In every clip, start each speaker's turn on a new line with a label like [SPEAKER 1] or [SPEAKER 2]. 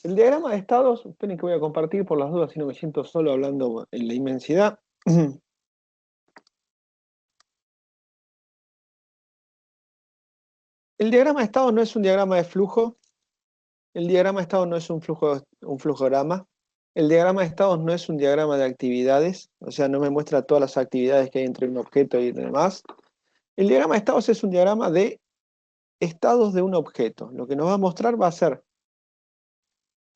[SPEAKER 1] El diagrama de estados, esperen que voy a compartir por las dudas, si no me siento solo hablando en la inmensidad. El diagrama de estados no es un diagrama de flujo. El diagrama de estados no es un flujograma. El diagrama de estados no es un diagrama de actividades, o sea, no me muestra todas las actividades que hay entre un objeto y demás. El diagrama de estados es un diagrama de estados de un objeto. Lo que nos va a mostrar va a ser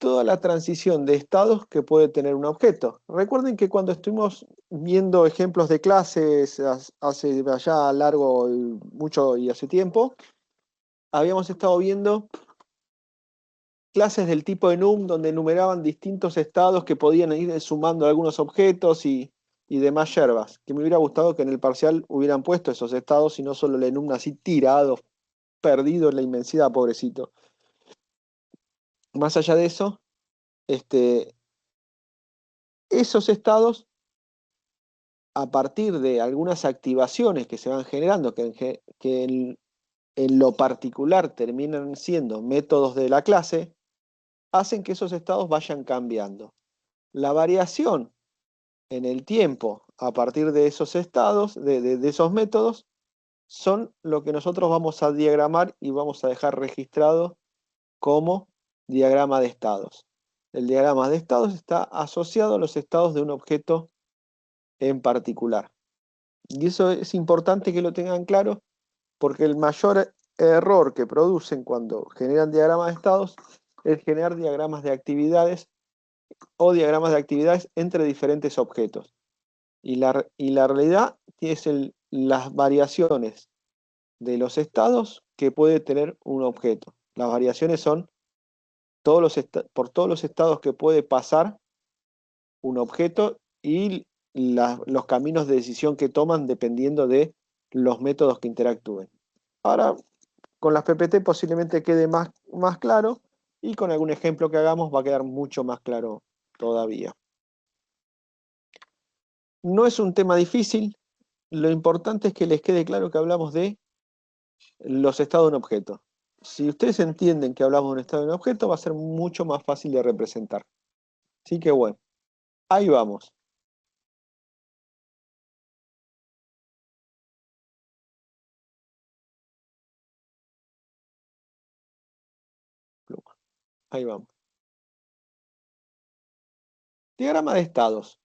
[SPEAKER 1] toda la transición de estados que puede tener un objeto. Recuerden que cuando estuvimos viendo ejemplos de clases hace ya largo, mucho y hace tiempo, habíamos estado viendo clases del tipo enum donde enumeraban distintos estados que podían ir sumando algunos objetos y demás yerbas, que me hubiera gustado que en el parcial hubieran puesto esos estados y no solo el enum así tirado, perdido en la inmensidad, pobrecito. Más allá de eso, esos estados, a partir de algunas activaciones que se van generando, que en lo particular terminan siendo métodos de la clase, hacen que esos estados vayan cambiando. La variación en el tiempo a partir de esos estados, de esos métodos, son lo que nosotros vamos a diagramar y vamos a dejar registrado como diagrama de estados. El diagrama de estados está asociado a los estados de un objeto en particular. Y eso es importante que lo tengan claro, porque el mayor error que producen cuando generan diagramas de estados es generar diagramas de actividades o diagramas de actividades entre diferentes objetos. Y la realidad es las variaciones de los estados que puede tener un objeto. Las variaciones son por todos los estados que puede pasar un objeto y los caminos de decisión que toman dependiendo de los métodos que interactúen. Ahora, con las PPT posiblemente quede más claro y con algún ejemplo que hagamos va a quedar mucho más claro todavía. No es un tema difícil, lo importante es que les quede claro que hablamos de los estados de un objeto. Si ustedes entienden que hablamos de un estado de un objeto, va a ser mucho más fácil de representar. Así que bueno, ahí vamos. Ahí vamos. Diagrama de estados.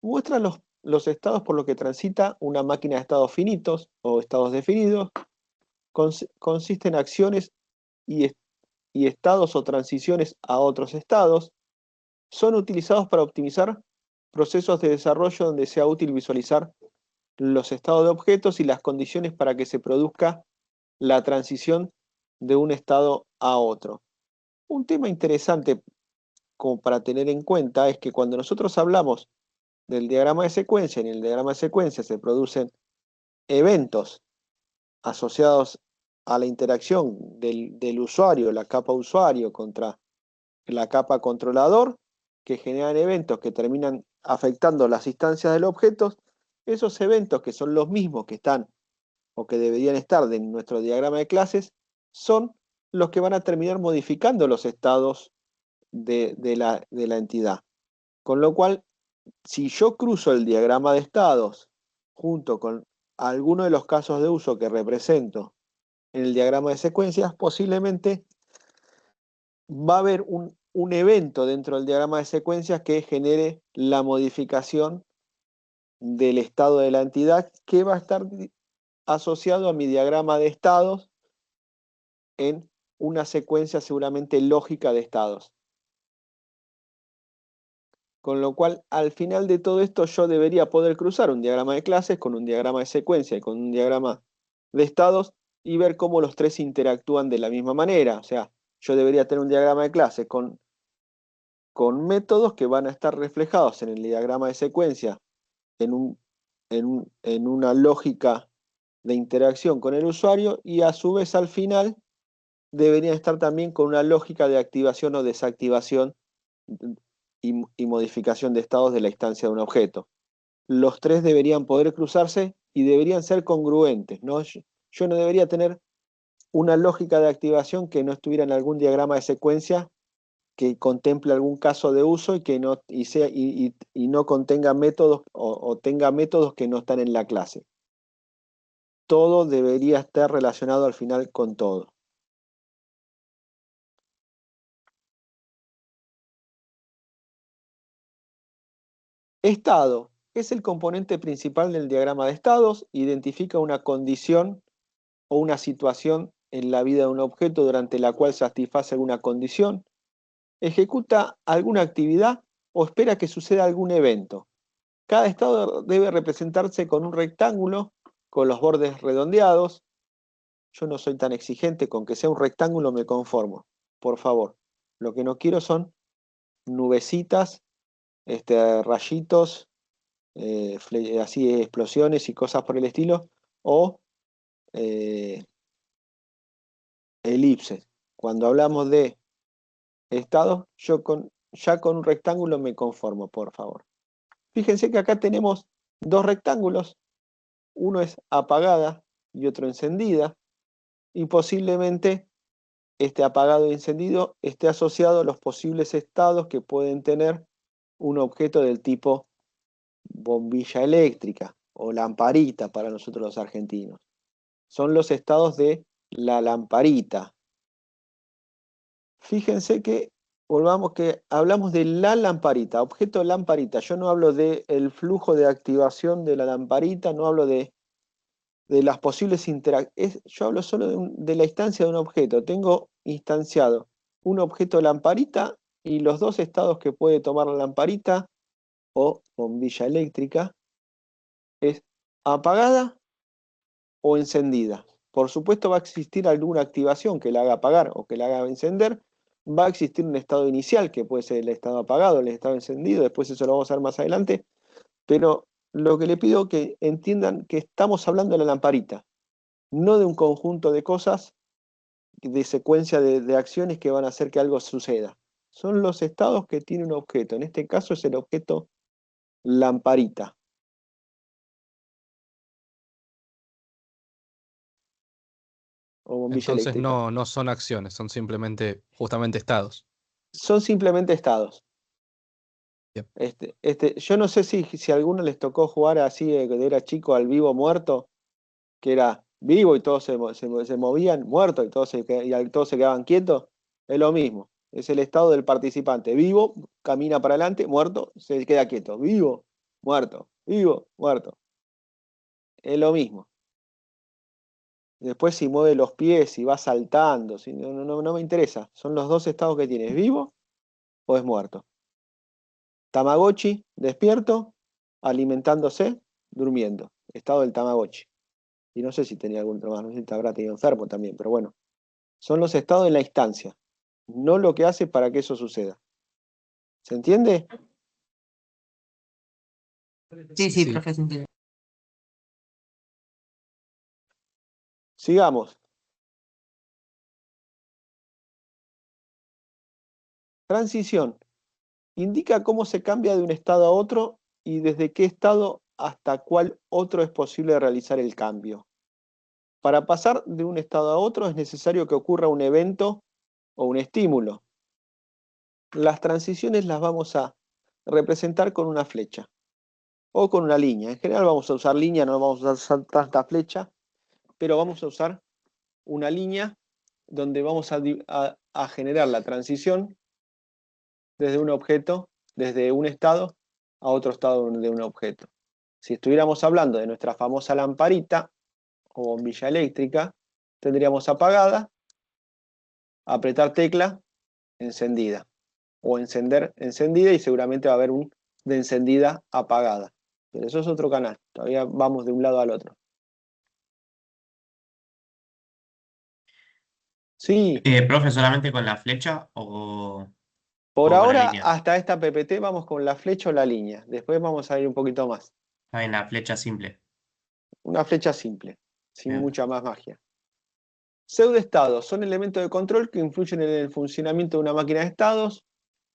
[SPEAKER 1] Muestra los estados por los que transita una máquina de estados finitos o estados definidos. Consiste en acciones y, y estados o transiciones a otros estados. Son utilizados para optimizar procesos de desarrollo donde sea útil visualizar los estados de objetos y las condiciones para que se produzca la transición de un estado a otro. Un tema interesante como para tener en cuenta es que cuando nosotros hablamos del diagrama de secuencia, en el diagrama de secuencia se producen eventos asociados a la interacción del usuario, la capa usuario contra la capa controlador, que generan eventos que terminan afectando las instancias del objeto. Esos eventos, que son los mismos que están o que deberían estar en nuestro diagrama de clases, son los que van a terminar modificando los estados de la entidad. Con lo cual, si yo cruzo el diagrama de estados junto con alguno de los casos de uso que represento en el diagrama de secuencias, posiblemente va a haber un evento dentro del diagrama de secuencias que genere la modificación del estado de la entidad, que va a estar asociado a mi diagrama de estados en una secuencia seguramente lógica de estados. Con lo cual, al final de todo esto, yo debería poder cruzar un diagrama de clases con un diagrama de secuencia y con un diagrama de estados y ver cómo los tres interactúan de la misma manera. O sea, yo debería tener un diagrama de clases con métodos que van a estar reflejados en el diagrama de secuencia en una lógica de interacción con el usuario, y a su vez al final deberían estar también con una lógica de activación o desactivación y modificación de estados de la instancia de un objeto. Los tres deberían poder cruzarse y deberían ser congruentes, ¿no? Yo no debería tener una lógica de activación que no estuviera en algún diagrama de secuencia que contemple algún caso de uso y que no, y no contenga métodos o tenga métodos que no están en la clase. Todo debería estar relacionado al final con todo. Estado es el componente principal del diagrama de estados, identifica una condición o una situación en la vida de un objeto durante la cual satisface alguna condición, ejecuta alguna actividad o espera que suceda algún evento. Cada estado debe representarse con un rectángulo con los bordes redondeados. Yo no soy tan exigente, con que sea un rectángulo me conformo, por favor. Lo que no quiero son nubecitas, rayitos, así explosiones y cosas por el estilo, o eh, elipses. Cuando hablamos de estados, ya con un rectángulo me conformo, por favor. Fíjense que acá tenemos dos rectángulos, uno es apagada y otro encendida, y posiblemente este apagado y encendido esté asociado a los posibles estados que pueden tener un objeto del tipo bombilla eléctrica o lamparita para nosotros los argentinos. Son los estados de la lamparita. Fíjense que volvamos que hablamos de la lamparita, objeto lamparita. Yo no hablo del flujo de activación de la lamparita, no hablo de las posibles interacciones. Yo hablo solo de la instancia de un objeto. Tengo instanciado un objeto lamparita y los dos estados que puede tomar la lamparita o bombilla eléctrica es apagada o encendida. Por supuesto va a existir alguna activación que la haga apagar o que la haga encender. Va a existir un estado inicial que puede ser el estado apagado, el estado encendido, después eso lo vamos a ver más adelante, pero lo que le pido es que entiendan que estamos hablando de la lamparita, no de un conjunto de cosas, de secuencia de acciones que van a hacer que algo suceda. Son los estados que tiene un objeto. En este caso es el objeto lamparita. O bombilla
[SPEAKER 2] Entonces
[SPEAKER 1] eléctrica.
[SPEAKER 2] no son acciones, son simplemente justamente estados.
[SPEAKER 1] Son simplemente estados.
[SPEAKER 2] Bien.
[SPEAKER 1] Yo no sé si a alguno les tocó jugar así de era chico al vivo muerto, que era vivo y todos se movían, muerto y todos se quedaban quietos. Es lo mismo. Es el estado del participante. Vivo, camina para adelante, muerto, se queda quieto. Vivo, muerto, muerto. Es lo mismo. Después si mueve los pies, si va saltando, no me interesa. Son los dos estados que tienes, vivo o es muerto. Tamagotchi, despierto, alimentándose, durmiendo. Estado del Tamagotchi. Y no sé si tenía algún otro más, no sé si te habrá tenido enfermo también, pero bueno. Son los estados en la instancia, no lo que hace para que eso suceda. ¿Se entiende?
[SPEAKER 3] Sí, sí,
[SPEAKER 2] Sí.
[SPEAKER 3] profe, se entiende.
[SPEAKER 1] Sigamos. Transición. Indica cómo se cambia de un estado a otro y desde qué estado hasta cuál otro es posible realizar el cambio. Para pasar de un estado a otro es necesario que ocurra un evento o un estímulo. Las transiciones las vamos a representar con una flecha o con una línea. En general vamos a usar línea, no vamos a usar tanta flecha, pero vamos a usar una línea donde vamos a generar la transición desde un objeto, desde un estado a otro estado de un objeto. Si estuviéramos hablando de nuestra famosa lamparita o bombilla eléctrica, tendríamos apagada, apretar tecla, encendida. O encender, encendida, y seguramente va a haber un de encendida apagada. Pero eso es otro canal. Todavía vamos de un lado al otro. Sí,
[SPEAKER 3] Profe, ¿solamente con la flecha
[SPEAKER 1] por
[SPEAKER 3] o con la
[SPEAKER 1] ahora,
[SPEAKER 3] línea?
[SPEAKER 1] hasta esta PPT vamos con la flecha o la línea. Después vamos a ir un poquito más.
[SPEAKER 3] Ah, en la flecha simple.
[SPEAKER 1] Una flecha simple, sin
[SPEAKER 3] Bien.
[SPEAKER 1] mucha más magia. Pseudoestados son elementos de control que influyen en el funcionamiento de una máquina de estados,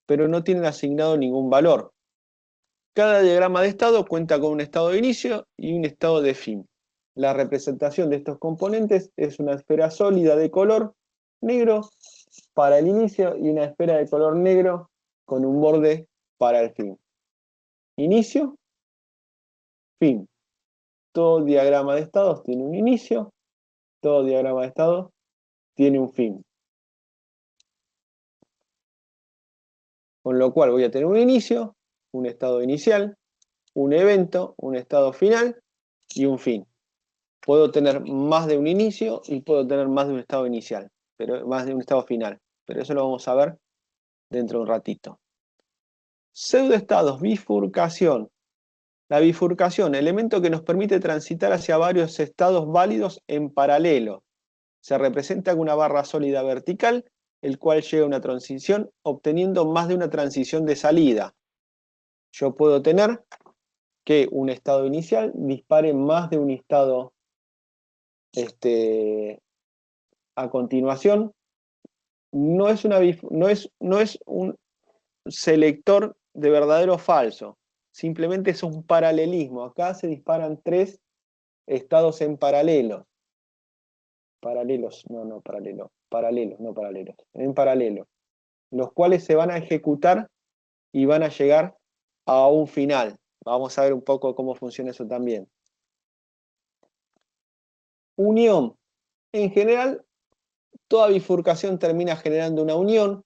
[SPEAKER 1] pero no tienen asignado ningún valor. Cada diagrama de estado cuenta con un estado de inicio y un estado de fin. La representación de estos componentes es una esfera sólida de color negro para el inicio y una esfera de color negro con un borde para el fin. Inicio, fin. Todo diagrama de estados tiene un inicio, todo diagrama de estados tiene un fin. Con lo cual voy a tener un inicio, un estado inicial, un evento, un estado final y un fin. Puedo tener más de un inicio y puedo tener más de un estado inicial, pero más de un estado final. Pero eso lo vamos a ver dentro de un ratito. Pseudoestados, bifurcación. La bifurcación, elemento que nos permite transitar hacia varios estados válidos en paralelo. Se representa con una barra sólida vertical, el cual llega a una transición obteniendo más de una transición de salida. Yo puedo tener que un estado inicial dispare más de un estado a continuación. No es un selector de verdadero o falso, simplemente es un paralelismo. Acá se disparan tres estados en paralelo. Paralelos, no paralelos, en paralelo, los cuales se van a ejecutar y van a llegar a un final. Vamos a ver un poco cómo funciona eso también. Unión. En general, toda bifurcación termina generando una unión,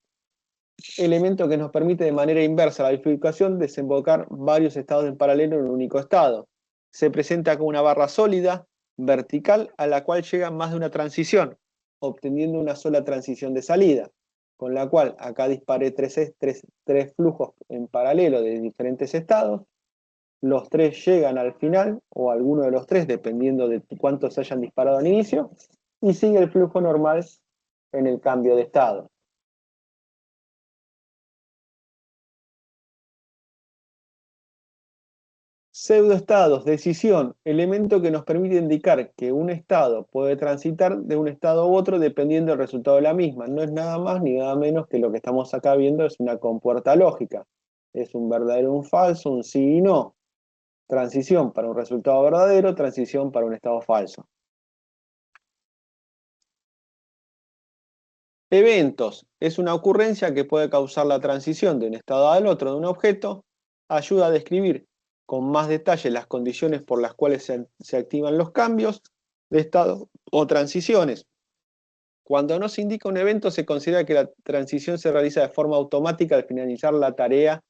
[SPEAKER 1] elemento que nos permite de manera inversa a la bifurcación desembocar varios estados en paralelo en un único estado. Se presenta como una barra sólida, vertical, a la cual llega más de una transición, obteniendo una sola transición de salida, con la cual acá disparé tres flujos en paralelo de diferentes estados. Los tres llegan al final, o alguno de los tres, dependiendo de cuántos se hayan disparado al inicio, y sigue el flujo normal en el cambio de estado. Pseudoestados, decisión, elemento que nos permite indicar que un estado puede transitar de un estado a otro dependiendo del resultado de la misma. No es nada más ni nada menos que lo que estamos acá viendo, es una compuerta lógica. Es un verdadero o un falso, un sí y no. Transición para un resultado verdadero, transición para un estado falso. Eventos, es una ocurrencia que puede causar la transición de un estado al otro de un objeto, ayuda a describir con más detalle las condiciones por las cuales se activan los cambios de estado o transiciones. Cuando no se indica un evento, se considera que la transición se realiza de forma automática al finalizar la tarea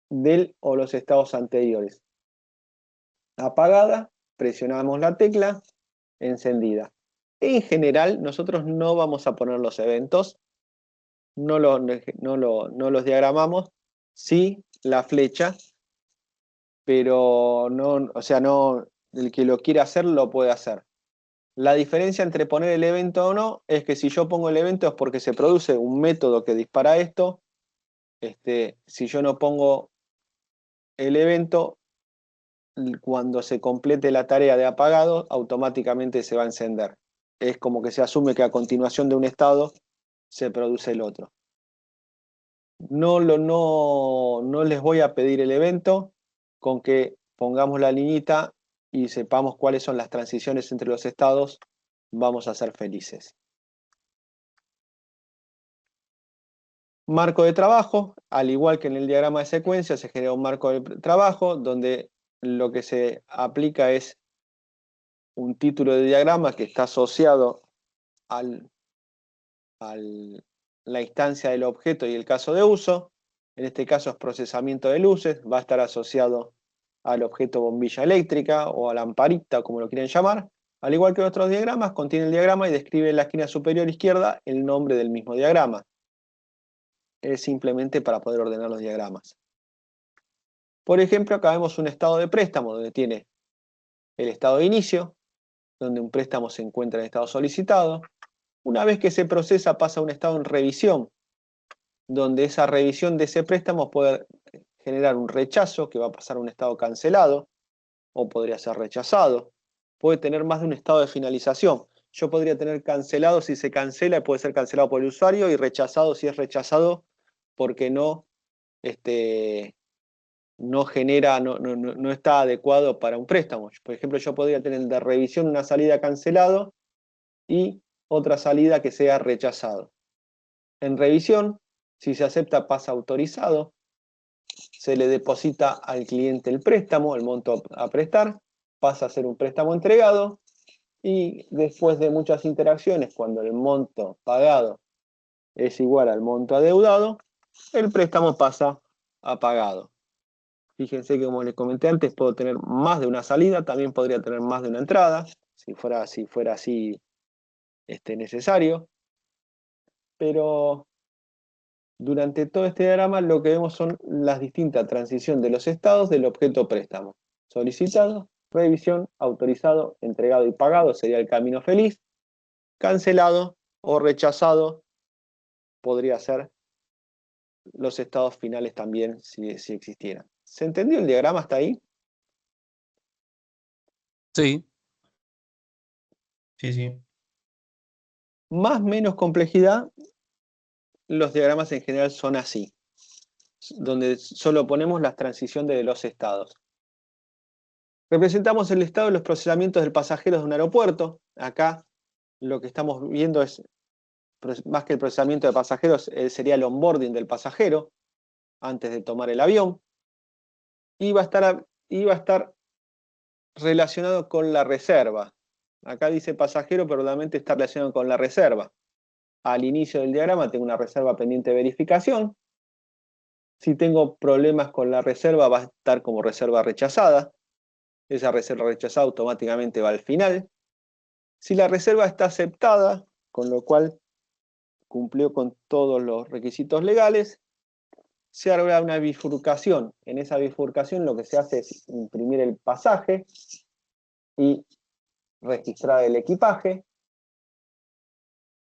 [SPEAKER 1] del o los estados anteriores. Apagada, presionamos la tecla, encendida. En general, nosotros no vamos a poner los eventos, no los diagramamos, sí la flecha, pero no, o sea, no, el que lo quiera hacer lo puede hacer. La diferencia entre poner el evento o no es que si yo pongo el evento es porque se produce un método que dispara esto. Si yo no pongo el evento, cuando se complete la tarea de apagado, automáticamente se va a encender. Es como que se asume que a continuación de un estado se produce el otro. No les voy a pedir el evento, con que pongamos la liñita y sepamos cuáles son las transiciones entre los estados, vamos a ser felices. Marco de trabajo, al igual que en el diagrama de secuencia, se genera un marco de trabajo donde lo que se aplica es un título de diagrama que está asociado a la instancia del objeto y el caso de uso. En este caso es procesamiento de luces, va a estar asociado al objeto bombilla eléctrica o a lamparita, como lo quieran llamar. Al igual que otros diagramas, contiene el diagrama y describe en la esquina superior izquierda el nombre del mismo diagrama. Es simplemente para poder ordenar los diagramas. Por ejemplo, acá vemos un estado de préstamo donde tiene el estado de inicio, donde un préstamo se encuentra en estado solicitado. Una vez que se procesa pasa a un estado en revisión, donde esa revisión de ese préstamo puede generar un rechazo que va a pasar a un estado cancelado, o podría ser rechazado. Puede tener más de un estado de finalización. Yo podría tener cancelado si se cancela, puede ser cancelado por el usuario, y rechazado si es rechazado porque no está adecuado para un préstamo. Por ejemplo, yo podría tener de revisión una salida cancelado y otra salida que sea rechazado. En revisión, si se acepta, pasa autorizado, se le deposita al cliente el préstamo, el monto a prestar, pasa a ser un préstamo entregado y después de muchas interacciones, cuando el monto pagado es igual al monto adeudado, el préstamo pasa a pagado. Fíjense que como les comenté antes, puedo tener más de una salida, también podría tener más de una entrada, si fuera así necesario. Pero durante todo este diagrama lo que vemos son las distintas transiciones de los estados del objeto préstamo. Solicitado, revisión, autorizado, entregado y pagado sería el camino feliz. Cancelado o rechazado podría ser los estados finales también si existieran. ¿Se entendió el diagrama hasta ahí?
[SPEAKER 2] Sí,
[SPEAKER 3] Sí, sí.
[SPEAKER 1] Más menos complejidad, los diagramas en general son así, donde solo ponemos la transición de los estados. Representamos el estado de los procesamientos del pasajero de un aeropuerto. Acá lo que estamos viendo es, más que el procesamiento de pasajeros, sería el onboarding del pasajero antes de tomar el avión. Y va a estar relacionado con la reserva. Acá dice pasajero, pero realmente está relacionado con la reserva. Al inicio del diagrama tengo una reserva pendiente de verificación. Si tengo problemas con la reserva, va a estar como reserva rechazada. Esa reserva rechazada automáticamente va al final. Si la reserva está aceptada, con lo cual cumplió con todos los requisitos legales, se hará una bifurcación. En esa bifurcación lo que se hace es imprimir el pasaje y registrar el equipaje.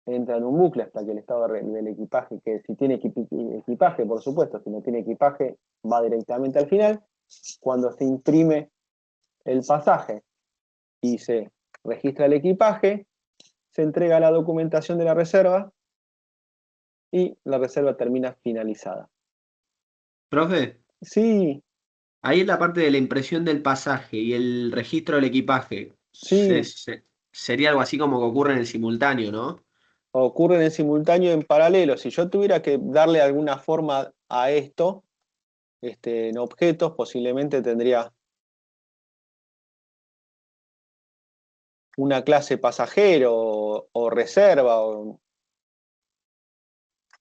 [SPEAKER 1] Entra en un bucle hasta que el estado del equipaje, que si tiene equipaje, por supuesto, si no tiene equipaje, va directamente al final. Cuando se imprime el pasaje y se registra el equipaje, se entrega la documentación de la reserva y la reserva termina finalizada.
[SPEAKER 4] Profe,
[SPEAKER 1] Sí,
[SPEAKER 4] ahí en la parte de la impresión del pasaje y el registro del equipaje,
[SPEAKER 1] sí,
[SPEAKER 4] sería algo así como que ocurre en el simultáneo, ¿no?
[SPEAKER 1] ocurren en simultáneo, en paralelo. Si yo tuviera que darle alguna forma a esto, en objetos, posiblemente tendría una clase pasajero o reserva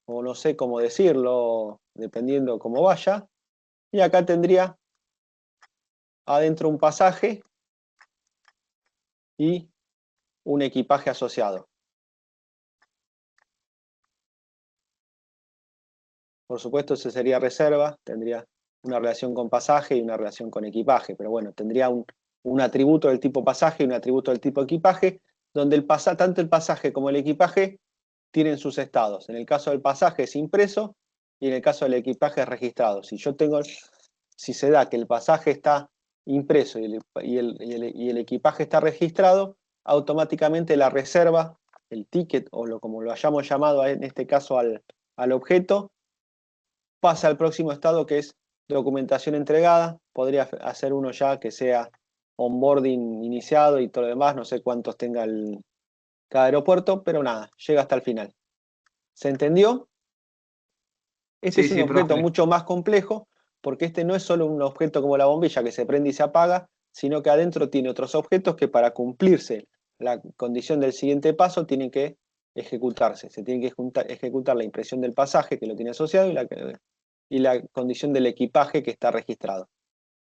[SPEAKER 1] o no sé cómo decirlo, dependiendo cómo vaya. Y acá tendría adentro un pasaje y un equipaje asociado. Por supuesto, ese sería reserva, tendría una relación con pasaje y una relación con equipaje, pero bueno, tendría un atributo del tipo pasaje y un atributo del tipo equipaje, donde tanto el pasaje como el equipaje tienen sus estados. En el caso del pasaje es impreso y en el caso del equipaje es registrado. Si se da que el pasaje está impreso y el equipaje está registrado, automáticamente la reserva, el ticket o como lo hayamos llamado en este caso al objeto, pasa al próximo estado que es documentación entregada. Podría hacer uno ya que sea onboarding iniciado y todo lo demás, no sé cuántos tenga cada aeropuerto, pero nada, llega hasta el final. ¿Se entendió? Este
[SPEAKER 4] Sí,
[SPEAKER 1] es un
[SPEAKER 4] sí,
[SPEAKER 1] objeto
[SPEAKER 4] profe.
[SPEAKER 1] mucho más complejo porque este no es solo un objeto como la bombilla que se prende y se apaga, sino que adentro tiene otros objetos que para cumplirse la condición del siguiente paso tienen que ejecutarse. Se tiene que ejecutar la impresión del pasaje que lo tiene asociado y la condición del equipaje que está registrado.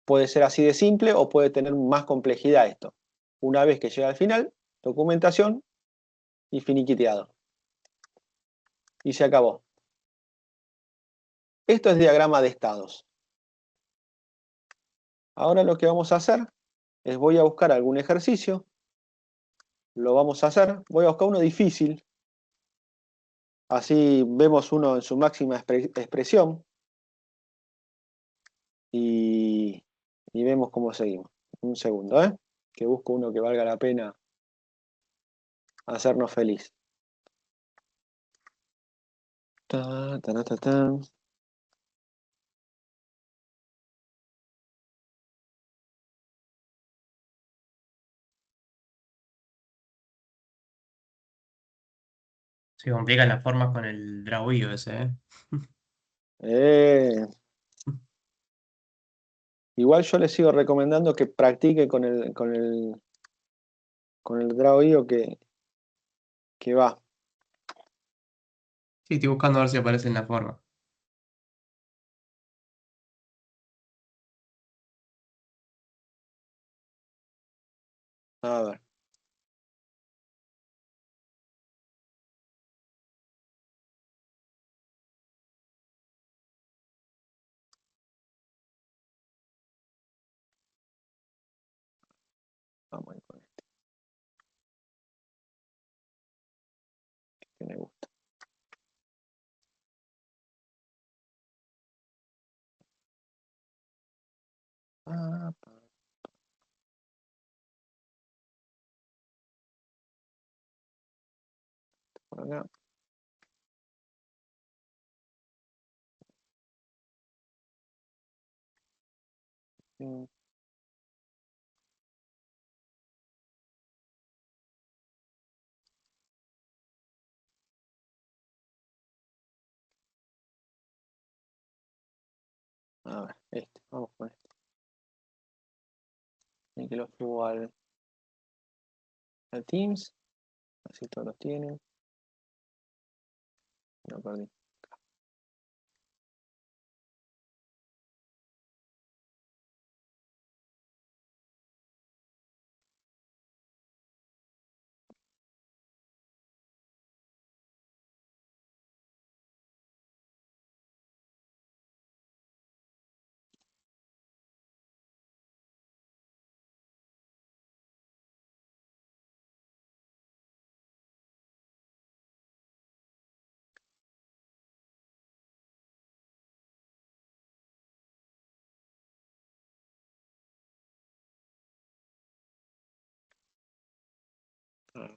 [SPEAKER 1] Puede ser así de simple o puede tener más complejidad esto. Una vez que llega al final, documentación y finiquiteado. Y se acabó. Esto es diagrama de estados. Ahora lo que vamos a hacer es voy a buscar algún ejercicio. Lo vamos a hacer. Voy a buscar uno difícil. Así vemos uno en su máxima expresión. Y vemos cómo seguimos. Un segundo, ¿eh? Que busco uno que valga la pena hacernos feliz. Ta, ta, ta, ta.
[SPEAKER 3] Se complican las formas con el Draw.io ese, ¿eh?
[SPEAKER 1] Eh, Igual yo les sigo recomendando que practique con el Draw.io que va.
[SPEAKER 3] Sí, estoy buscando a ver si aparece en la forma.
[SPEAKER 1] A ver. Vamos a ir con este, que me gusta. Ah, por acá. Mm, A ver, este, vamos con este. Y que lo subo al Teams, así todos los tienen. No perdí. A ver.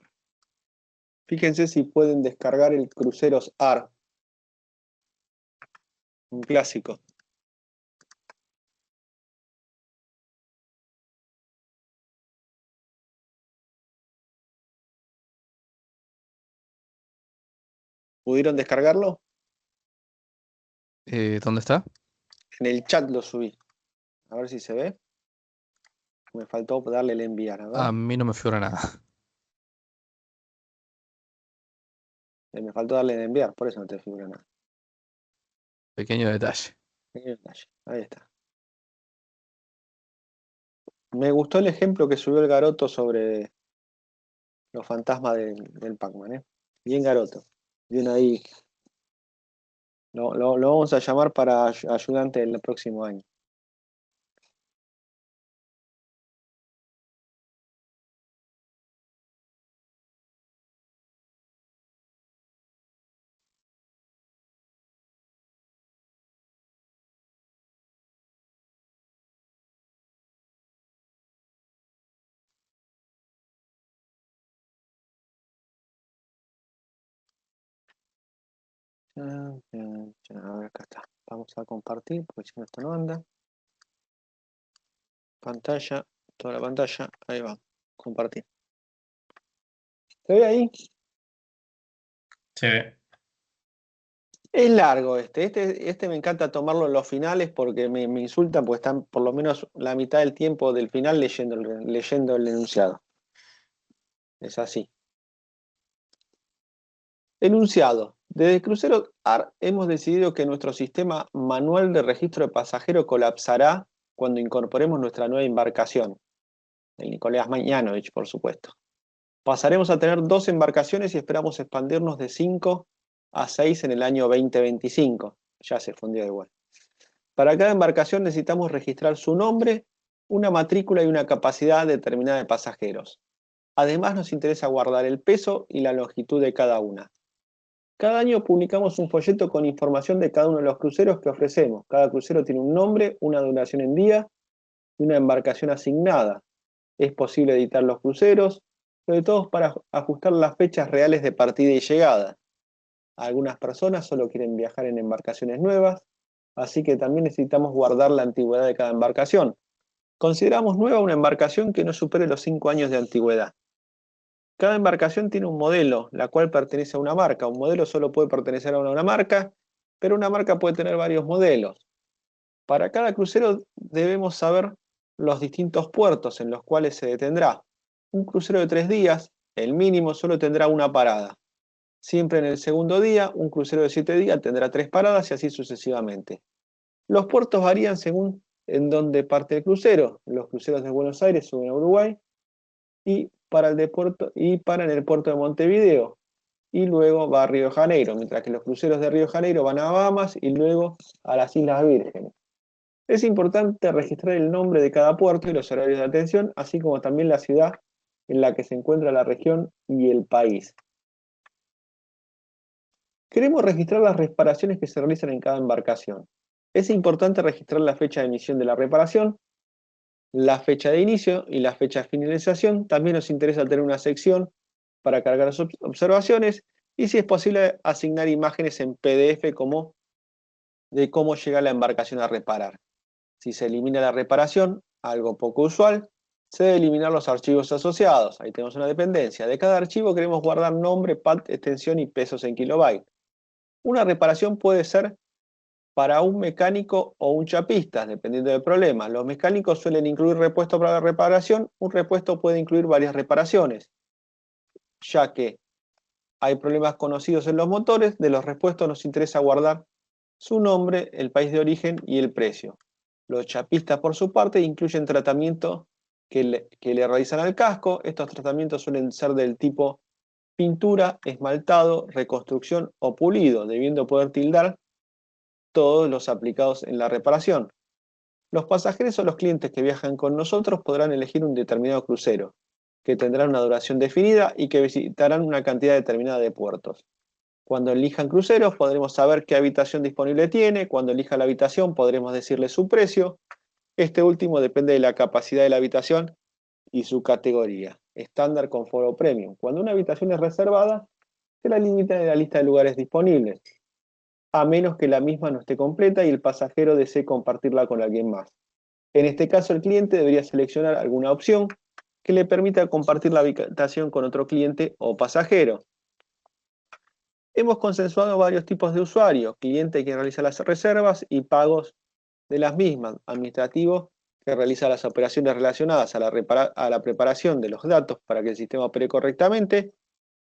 [SPEAKER 1] Fíjense si pueden descargar el Cruceros AR, un clásico. ¿Pudieron descargarlo?
[SPEAKER 2] ¿Dónde está?
[SPEAKER 1] En el chat lo subí. A ver si se ve. Me faltó darle el enviar, a ver.
[SPEAKER 2] A mí no me figura nada.
[SPEAKER 1] Me faltó darle el enviar, por eso no te figura nada.
[SPEAKER 2] Pequeño detalle.
[SPEAKER 1] Pequeño detalle. Ahí está. Me gustó el ejemplo que subió el Garoto sobre los fantasmas del Pac-Man, ¿eh? Bien Garoto. Bien ahí. Lo vamos a llamar para ayudante el próximo año. Chan, chan, chan. A ver, acá está. Vamos a compartir, porque si no esto no anda. Pantalla, toda la pantalla. Ahí va. Compartir. ¿Se ve ahí?
[SPEAKER 3] Se ve.
[SPEAKER 1] Es largo este. Este me encanta tomarlo en los finales porque me insultan porque están por lo menos la mitad del tiempo del final leyendo el enunciado. Es así. Enunciado. Desde Crucero AR hemos decidido que nuestro sistema manual de registro de pasajero colapsará cuando incorporemos nuestra nueva embarcación. El Nicolás Mañanovich, por supuesto. Pasaremos a tener 2 embarcaciones y esperamos expandirnos de 5 a 6 en el año 2025. Ya se fundió igual. Para cada embarcación necesitamos registrar su nombre, una matrícula y una capacidad determinada de pasajeros. Además nos interesa guardar el peso y la longitud de cada una. Cada año publicamos un folleto con información de cada uno de los cruceros que ofrecemos. Cada crucero tiene un nombre, una duración en día y una embarcación asignada. Es posible editar los cruceros, sobre todo para ajustar las fechas reales de partida y llegada. Algunas personas solo quieren viajar en embarcaciones nuevas, así que también necesitamos guardar la antigüedad de cada embarcación. Consideramos nueva una embarcación que no supere los 5 años de antigüedad. Cada embarcación tiene un modelo, la cual pertenece a una marca. Un modelo solo puede pertenecer a una marca, pero una marca puede tener varios modelos. Para cada crucero debemos saber los distintos puertos en los cuales se detendrá. Un crucero de 3 días, el mínimo, solo tendrá una parada. Siempre en el segundo día, un crucero de 7 días tendrá 3 paradas y así sucesivamente. Los puertos varían según en dónde parte el crucero. Los cruceros de Buenos Aires suben a Uruguay y para en el puerto de Montevideo y luego va a Río de Janeiro, mientras que los cruceros de Río de Janeiro van a Bahamas y luego a las Islas Vírgenes. Es importante registrar el nombre de cada puerto y los horarios de atención, así como también la ciudad en la que se encuentra la región y el país. Queremos registrar las reparaciones que se realizan en cada embarcación. Es importante registrar la fecha de emisión de la reparación, la fecha de inicio y la fecha de finalización. También nos interesa tener una sección para cargar las observaciones y, si es posible, asignar imágenes en PDF de cómo llega la embarcación a reparar. Si se elimina la reparación, algo poco usual, se debe eliminar los archivos asociados. Ahí tenemos una dependencia. De cada archivo queremos guardar nombre, pad, extensión y pesos en kilobyte. Una reparación puede ser para un mecánico o un chapista, dependiendo del problema. Los mecánicos suelen incluir repuesto para la reparación. Un repuesto puede incluir varias reparaciones, ya que hay problemas conocidos en los motores. De los repuestos nos interesa guardar su nombre, el país de origen y el precio. Los chapistas, por su parte, incluyen tratamientos que le realizan al casco. Estos tratamientos suelen ser del tipo pintura, esmaltado, reconstrucción o pulido, debiendo poder tildar todos los aplicados en la reparación. Los pasajeros o los clientes que viajan con nosotros podrán elegir un determinado crucero, que tendrá una duración definida y que visitarán una cantidad determinada de puertos. Cuando elijan cruceros podremos saber qué habitación disponible tiene. Cuando elija la habitación podremos decirle su precio. Este último depende de la capacidad de la habitación y su categoría, estándar, confort o premium. Cuando una habitación es reservada, se la limita en la lista de lugares disponibles, a menos que la misma no esté completa y el pasajero desee compartirla con alguien más. En este caso, el cliente debería seleccionar alguna opción que le permita compartir la habitación con otro cliente o pasajero. Hemos consensuado varios tipos de usuarios: cliente que realiza las reservas y pagos de las mismas, administrativo que realiza las operaciones relacionadas a la preparación de los datos para que el sistema opere correctamente,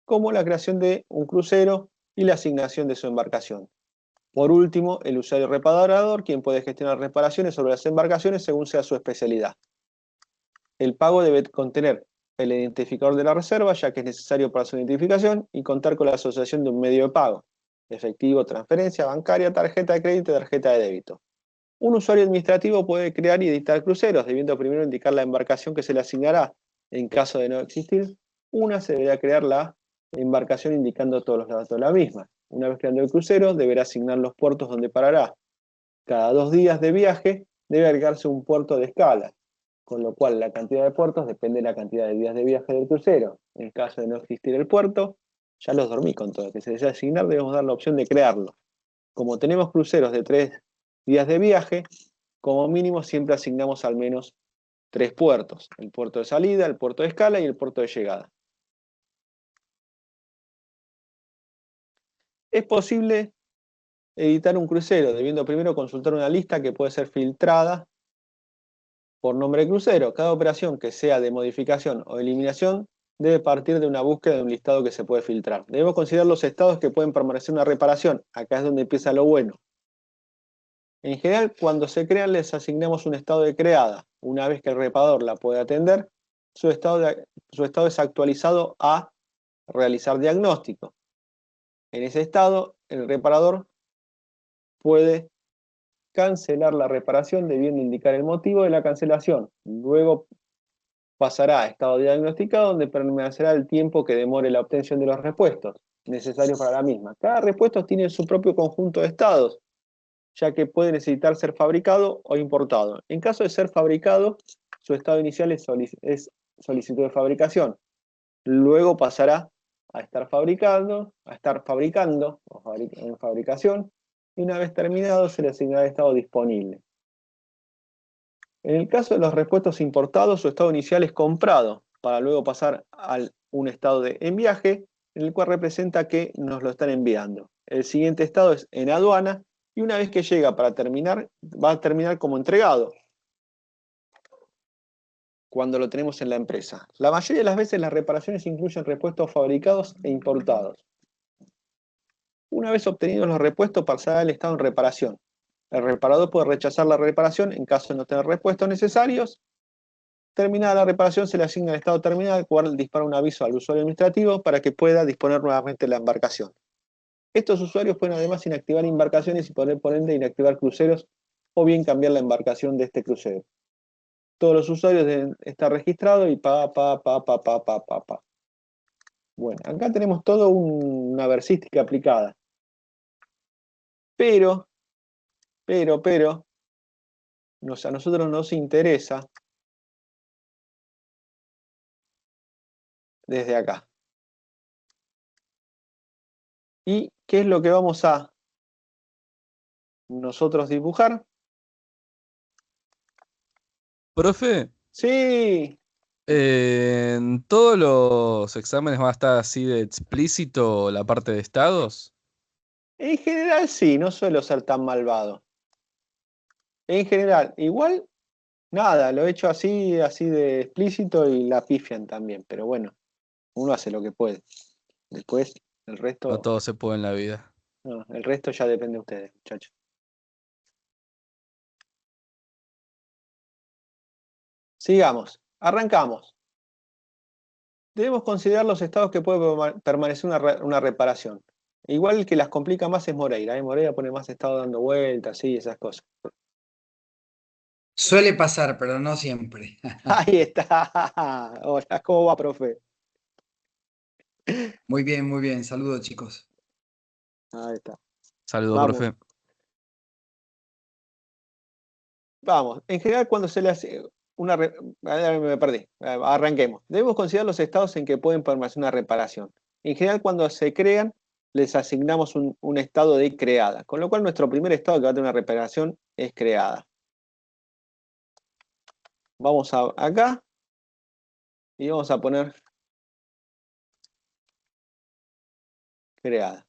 [SPEAKER 1] como la creación de un crucero y la asignación de su embarcación. Por último, el usuario reparador, quien puede gestionar reparaciones sobre las embarcaciones según sea su especialidad. El pago debe contener el identificador de la reserva, ya que es necesario para su identificación, y contar con la asociación de un medio de pago: efectivo, transferencia bancaria, tarjeta de crédito y tarjeta de débito. Un usuario administrativo puede crear y editar cruceros, debiendo primero indicar la embarcación que se le asignará. En caso de no existir una, se deberá crear la embarcación indicando todos los datos de la misma. Una vez creando el crucero, deberá asignar los puertos donde parará. Cada 2 días de viaje debe agregarse un puerto de escala, con lo cual la cantidad de puertos depende de la cantidad de días de viaje del crucero. En caso de no existir el puerto, ya los dormí con todo, que se desea asignar, debemos dar la opción de crearlo. Como tenemos cruceros de 3 días de viaje, como mínimo siempre asignamos al menos 3 puertos: el puerto de salida, el puerto de escala y el puerto de llegada. Es posible editar un crucero, debiendo primero consultar una lista que puede ser filtrada por nombre de crucero. Cada operación que sea de modificación o eliminación debe partir de una búsqueda de un listado que se puede filtrar. Debemos considerar los estados que pueden permanecer una reparación. Acá es donde empieza lo bueno. En general, cuando se crean, les asignamos un estado de creada. Una vez que el reparador la puede atender, su estado es actualizado a realizar diagnóstico. En ese estado, el reparador puede cancelar la reparación debiendo indicar el motivo de la cancelación. Luego pasará a estado diagnosticado, donde permanecerá el tiempo que demore la obtención de los repuestos necesarios para la misma. Cada repuesto tiene su propio conjunto de estados, ya que puede necesitar ser fabricado o importado. En caso de ser fabricado, su estado inicial es solicitud de fabricación. Luego pasará a estar fabricando en fabricación, y una vez terminado se le asignará el estado disponible. En el caso de los repuestos importados, su estado inicial es comprado, para luego pasar al un estado en viaje, en el cual representa que nos lo están enviando. El siguiente estado es en aduana, y una vez que llega para terminar, va a terminar como entregado, cuando lo tenemos en la empresa. La mayoría de las veces las reparaciones incluyen repuestos fabricados e importados. Una vez obtenidos los repuestos, pasará al estado en reparación. El reparador puede rechazar la reparación en caso de no tener repuestos necesarios. Terminada la reparación, se le asigna el estado terminal, el cual dispara un aviso al usuario administrativo para que pueda disponer nuevamente de la embarcación. Estos usuarios pueden además inactivar embarcaciones y poder, por ende, inactivar cruceros o bien cambiar la embarcación de este crucero. Todos los usuarios deben estar registrados y pa. Bueno, acá tenemos toda una versística aplicada. Pero, a nosotros nos interesa desde acá. ¿Y qué es lo que vamos a nosotros dibujar?
[SPEAKER 2] Profe,
[SPEAKER 1] Sí,
[SPEAKER 2] ¿en todos los exámenes va a estar así de explícito la parte de estados?
[SPEAKER 1] en general sí, no suelo ser tan malvado. En general, igual, nada, lo he hecho así de explícito y la pifian también, pero bueno, uno hace lo que puede. Después, el
[SPEAKER 2] No
[SPEAKER 1] resto,
[SPEAKER 2] todo se puede en la vida.
[SPEAKER 1] no, el resto ya depende de ustedes, muchachos. Sigamos, arrancamos. Debemos considerar los estados que puede permanecer una reparación. Igual el que las complica más es Moreira. Moreira pone más estado dando vueltas, y esas cosas.
[SPEAKER 5] Suele pasar, pero no siempre.
[SPEAKER 1] Ahí está. Hola, ¿cómo va, profe?
[SPEAKER 5] Muy bien, muy bien. Saludos, chicos.
[SPEAKER 1] Ahí está.
[SPEAKER 2] Saludos,
[SPEAKER 1] Vamos.
[SPEAKER 2] profe.
[SPEAKER 1] Vamos. En general, cuando se le hace me perdí. Arranquemos. Debemos considerar los estados en que pueden permanecer una reparación. En general, cuando se crean, les asignamos un estado de creada. Con lo cual, nuestro primer estado que va a tener una reparación es creada. Vamos acá y vamos a poner creada.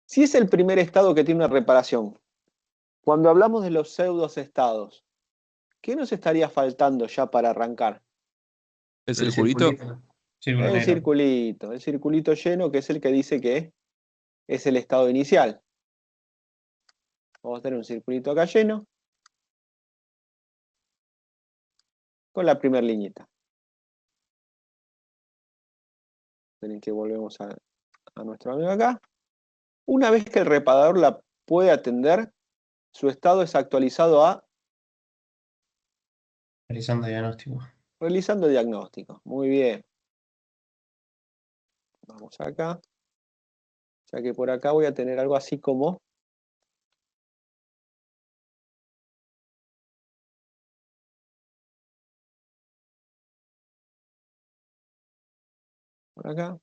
[SPEAKER 1] Si es el primer estado que tiene una reparación, cuando hablamos de los pseudos estados, ¿qué nos estaría faltando ya para arrancar?
[SPEAKER 2] ¿El circulito?
[SPEAKER 3] Círculo negro.
[SPEAKER 1] El circulito lleno, que es el que dice que es el estado inicial. Vamos a tener un circulito acá lleno con la primera liñita. Tienen que volvemos a nuestro amigo acá. Una vez que el reparador la puede atender, su estado es actualizado a
[SPEAKER 3] Realizando diagnóstico.
[SPEAKER 1] realizando diagnóstico. Muy bien. Vamos acá. Ya que por acá voy a tener algo así como por acá.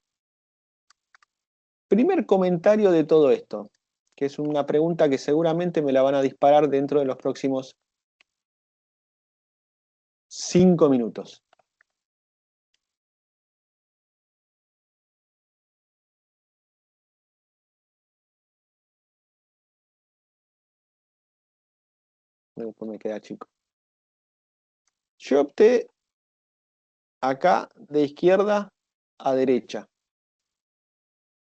[SPEAKER 1] Primer comentario de todo esto, que es una pregunta que seguramente me la van a disparar dentro de los próximos 5 minutos. Después me queda chico. Yo opté acá de izquierda a derecha.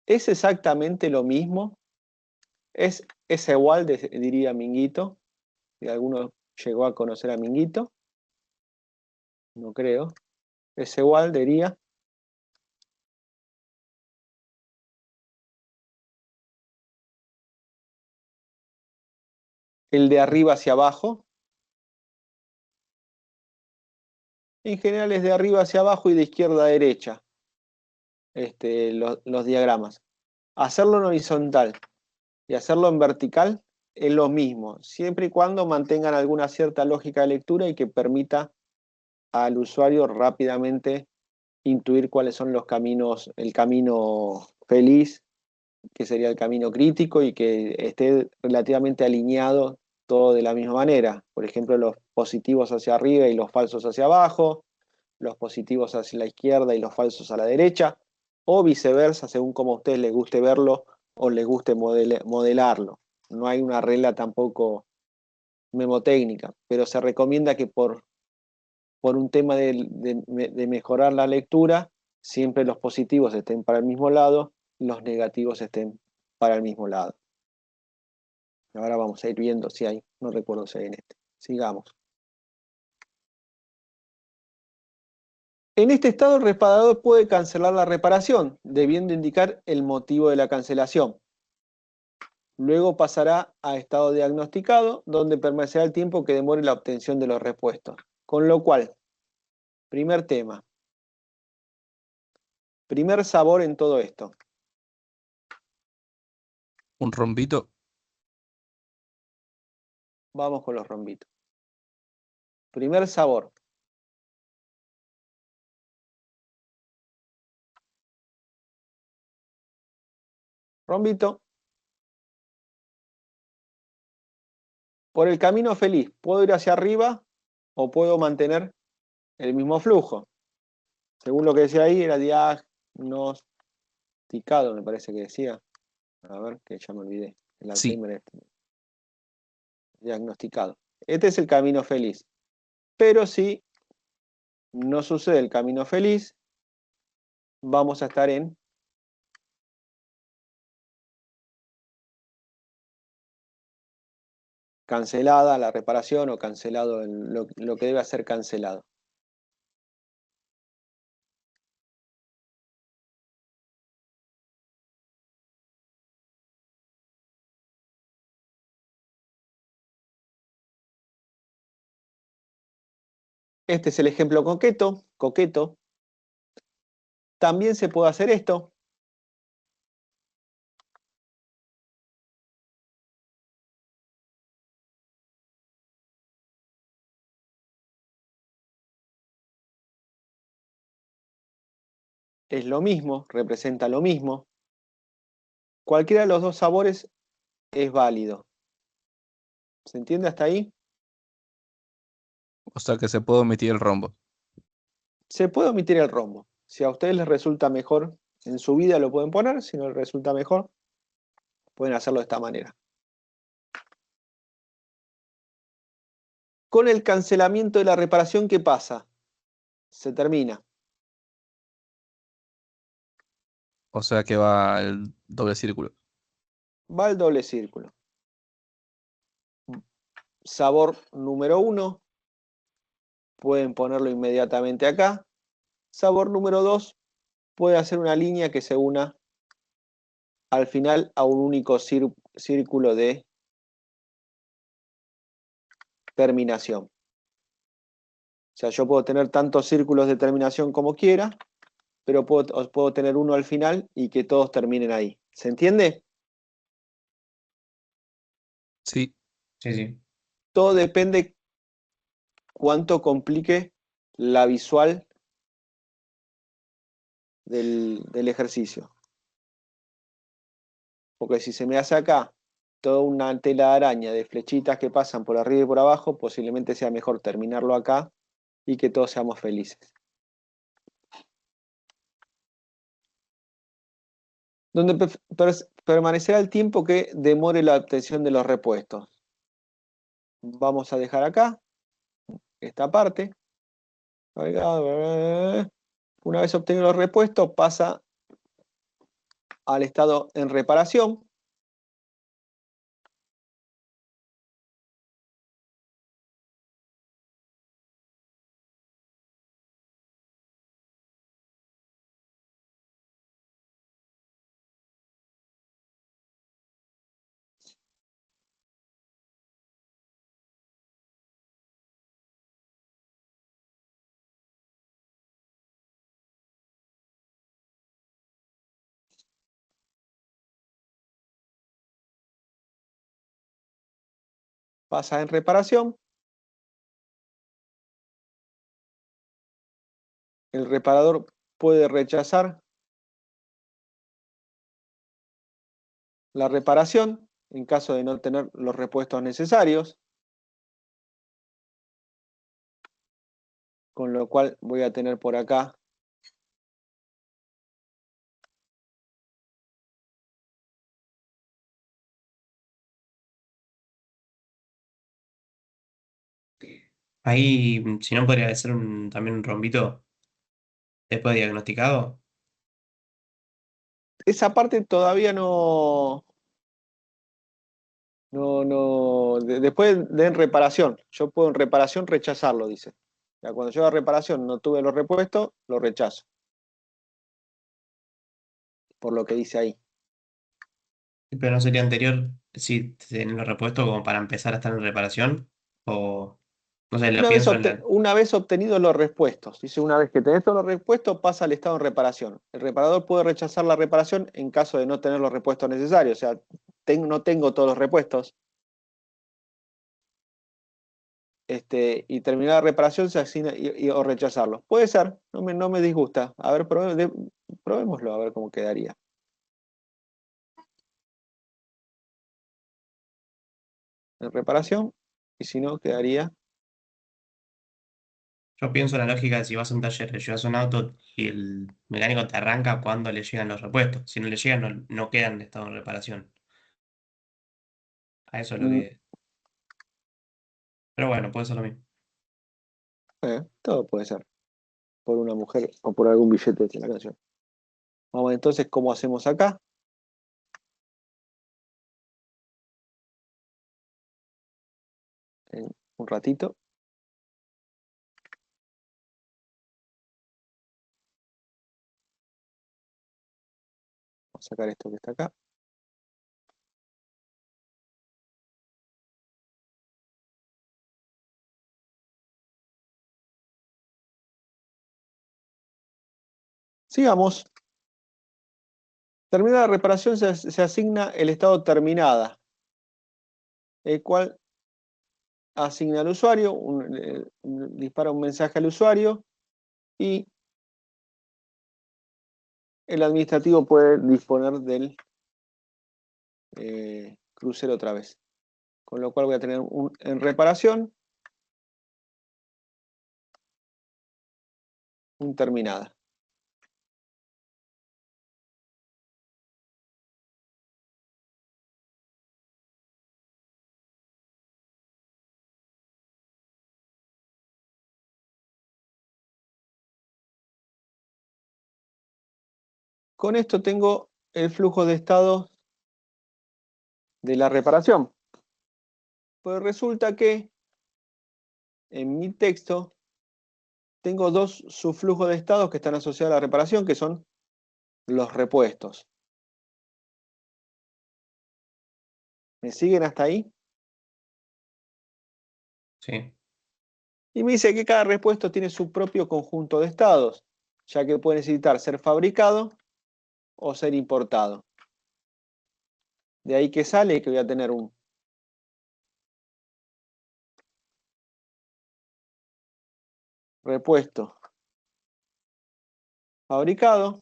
[SPEAKER 1] ¿Es exactamente lo mismo? ¿Es igual, diría Minguito? Si alguno llegó a conocer a Minguito. No creo. ¿Es igual, diría? El de arriba hacia abajo. En general es de arriba hacia abajo y de izquierda a derecha. Los diagramas. Hacerlo en horizontal y hacerlo en vertical es lo mismo, siempre y cuando mantengan alguna cierta lógica de lectura y que permita al usuario rápidamente intuir cuáles son los caminos, el camino feliz, que sería el camino crítico, y que esté relativamente alineado todo de la misma manera. Por ejemplo, los positivos hacia arriba y los falsos hacia abajo, los positivos hacia la izquierda y los falsos a la derecha, o viceversa, según como a ustedes les guste verlo o les guste modelarlo. No hay una regla tampoco memotécnica, pero se recomienda que por un tema de mejorar la lectura, siempre los positivos estén para el mismo lado, los negativos estén para el mismo lado. Ahora vamos a ir viendo si hay, no recuerdo si hay en este. Sigamos. En este estado, el reparador puede cancelar la reparación, debiendo indicar el motivo de la cancelación. Luego pasará a estado diagnosticado, donde permanecerá el tiempo que demore la obtención de los repuestos. Con lo cual, primer tema, primer sabor en todo esto.
[SPEAKER 2] Un rombito.
[SPEAKER 1] Vamos con los rombitos. Primer sabor. Rombito. Por el camino feliz, ¿puedo ir hacia arriba o puedo mantener el mismo flujo? Según lo que decía ahí, era diagnosticado, me parece que decía. A ver, que ya me olvidé. El
[SPEAKER 2] Sí.
[SPEAKER 1] Alzheimer diagnosticado. Este es el camino feliz. Pero si no sucede el camino feliz, vamos a estar en cancelada la reparación o cancelado lo que debe ser cancelado. Este es el ejemplo coqueto. También se puede hacer esto. Es lo mismo, representa lo mismo. Cualquiera de los dos sabores es válido. ¿Se entiende hasta ahí?
[SPEAKER 2] O sea que se puede omitir el rombo.
[SPEAKER 1] Se puede omitir el rombo. Si a ustedes les resulta mejor en su vida lo pueden poner, si no les resulta mejor, pueden hacerlo de esta manera. Con el cancelamiento de la reparación, ¿qué pasa? Se termina.
[SPEAKER 2] O sea que va el doble círculo.
[SPEAKER 1] Va el doble círculo. Sabor número 1. Pueden ponerlo inmediatamente acá. Sabor número 2. Puede hacer una línea que se una al final a un único círculo de terminación. O sea, yo puedo tener tantos círculos de terminación como quiera, pero puedo tener uno al final y que todos terminen ahí. ¿Se entiende?
[SPEAKER 2] Sí.
[SPEAKER 3] Sí, sí.
[SPEAKER 1] Todo depende cuánto complique la visual del ejercicio. Porque si se me hace acá toda una tela de araña de flechitas que pasan por arriba y por abajo, posiblemente sea mejor terminarlo acá y que todos seamos felices. Donde permanecerá el tiempo que demore la obtención de los repuestos. Vamos a dejar acá esta parte. Una vez obtenido los repuestos, pasa al estado en reparación. Pasa en reparación. El reparador puede rechazar la reparación en caso de no tener los repuestos necesarios. Con lo cual voy a tener por acá
[SPEAKER 3] Ahí, si no, podría ser también un rombito después de diagnosticado.
[SPEAKER 1] esa parte todavía no, después de en reparación. Yo puedo en reparación rechazarlo, dice. Ya cuando yo a reparación no tuve los repuestos, lo rechazo. Por lo que dice ahí.
[SPEAKER 3] Pero no sería anterior si tenerlo repuesto como para empezar a estar en reparación. O no sé, lo pienso en la.
[SPEAKER 1] Una vez obtenidos los repuestos, dice una vez que tenés todos los repuestos, pasa al estado en reparación. El reparador puede rechazar la reparación en caso de no tener los repuestos necesarios. O sea, no tengo todos los repuestos. Y terminar la reparación se asigna o rechazarlo. Puede ser, no me disgusta. A ver, probémoslo, a ver cómo quedaría. En reparación, y si no, quedaría.
[SPEAKER 3] Yo pienso en la lógica de si vas a un taller, le llevas un auto y el mecánico te arranca cuando le llegan los repuestos. Si no le llegan, no quedan en estado de reparación. A eso es lo
[SPEAKER 1] mm,
[SPEAKER 3] que. Pero bueno, puede ser lo mismo.
[SPEAKER 1] Todo puede ser. Por una mujer o por algún billete de la canción. Vamos entonces, ¿cómo hacemos acá? En un ratito. Vamos a sacar esto que está acá. Sigamos. Terminada la reparación, se asigna el estado terminada, el cual asigna al usuario, dispara un mensaje al usuario y el administrativo puede disponer del crucero otra vez. Con lo cual voy a tener en reparación, un terminada. Con esto tengo el flujo de estados de la reparación. Pues resulta que en mi texto tengo dos subflujos de estados que están asociados a la reparación, que son los repuestos. ¿Me siguen hasta ahí?
[SPEAKER 3] Sí.
[SPEAKER 1] Y me dice que cada repuesto tiene su propio conjunto de estados, ya que puede necesitar ser fabricado o ser importado. De ahí que sale que voy a tener un repuesto fabricado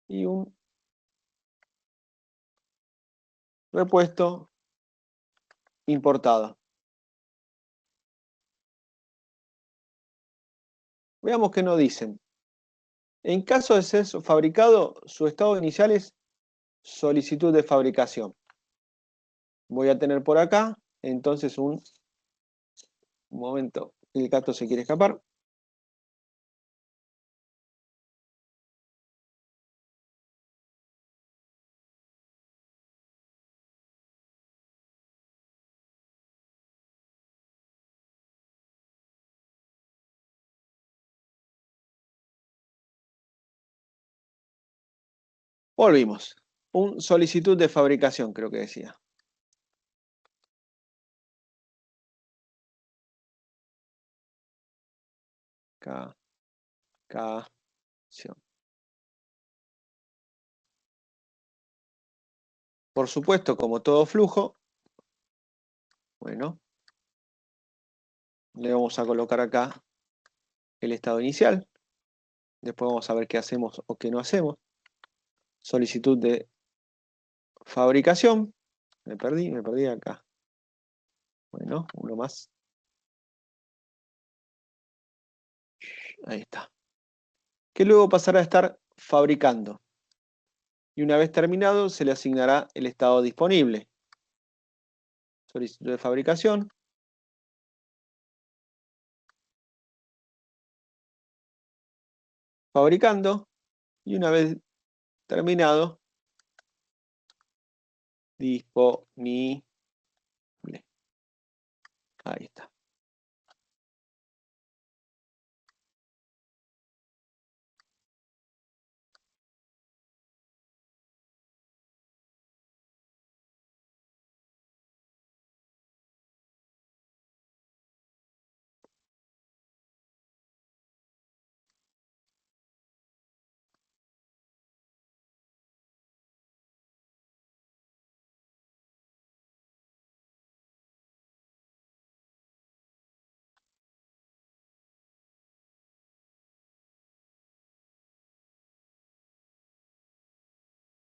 [SPEAKER 1] y un repuesto importado. Veamos qué nos dicen. En caso de ser fabricado, su estado inicial es solicitud de fabricación. Voy a tener por acá, entonces un momento, el gato se quiere escapar. Volvimos. Un solicitud de fabricación, creo que decía. Fabricación. Por supuesto, como todo flujo, bueno, le vamos a colocar acá el estado inicial. Después vamos a ver qué hacemos o qué no hacemos. Solicitud de fabricación. Me perdí acá. Bueno, uno más. Ahí está. Que luego pasará a estar fabricando. Y una vez terminado, se le asignará el estado disponible. Solicitud de fabricación. Fabricando. Y una vez terminado, disponible. Ahí está.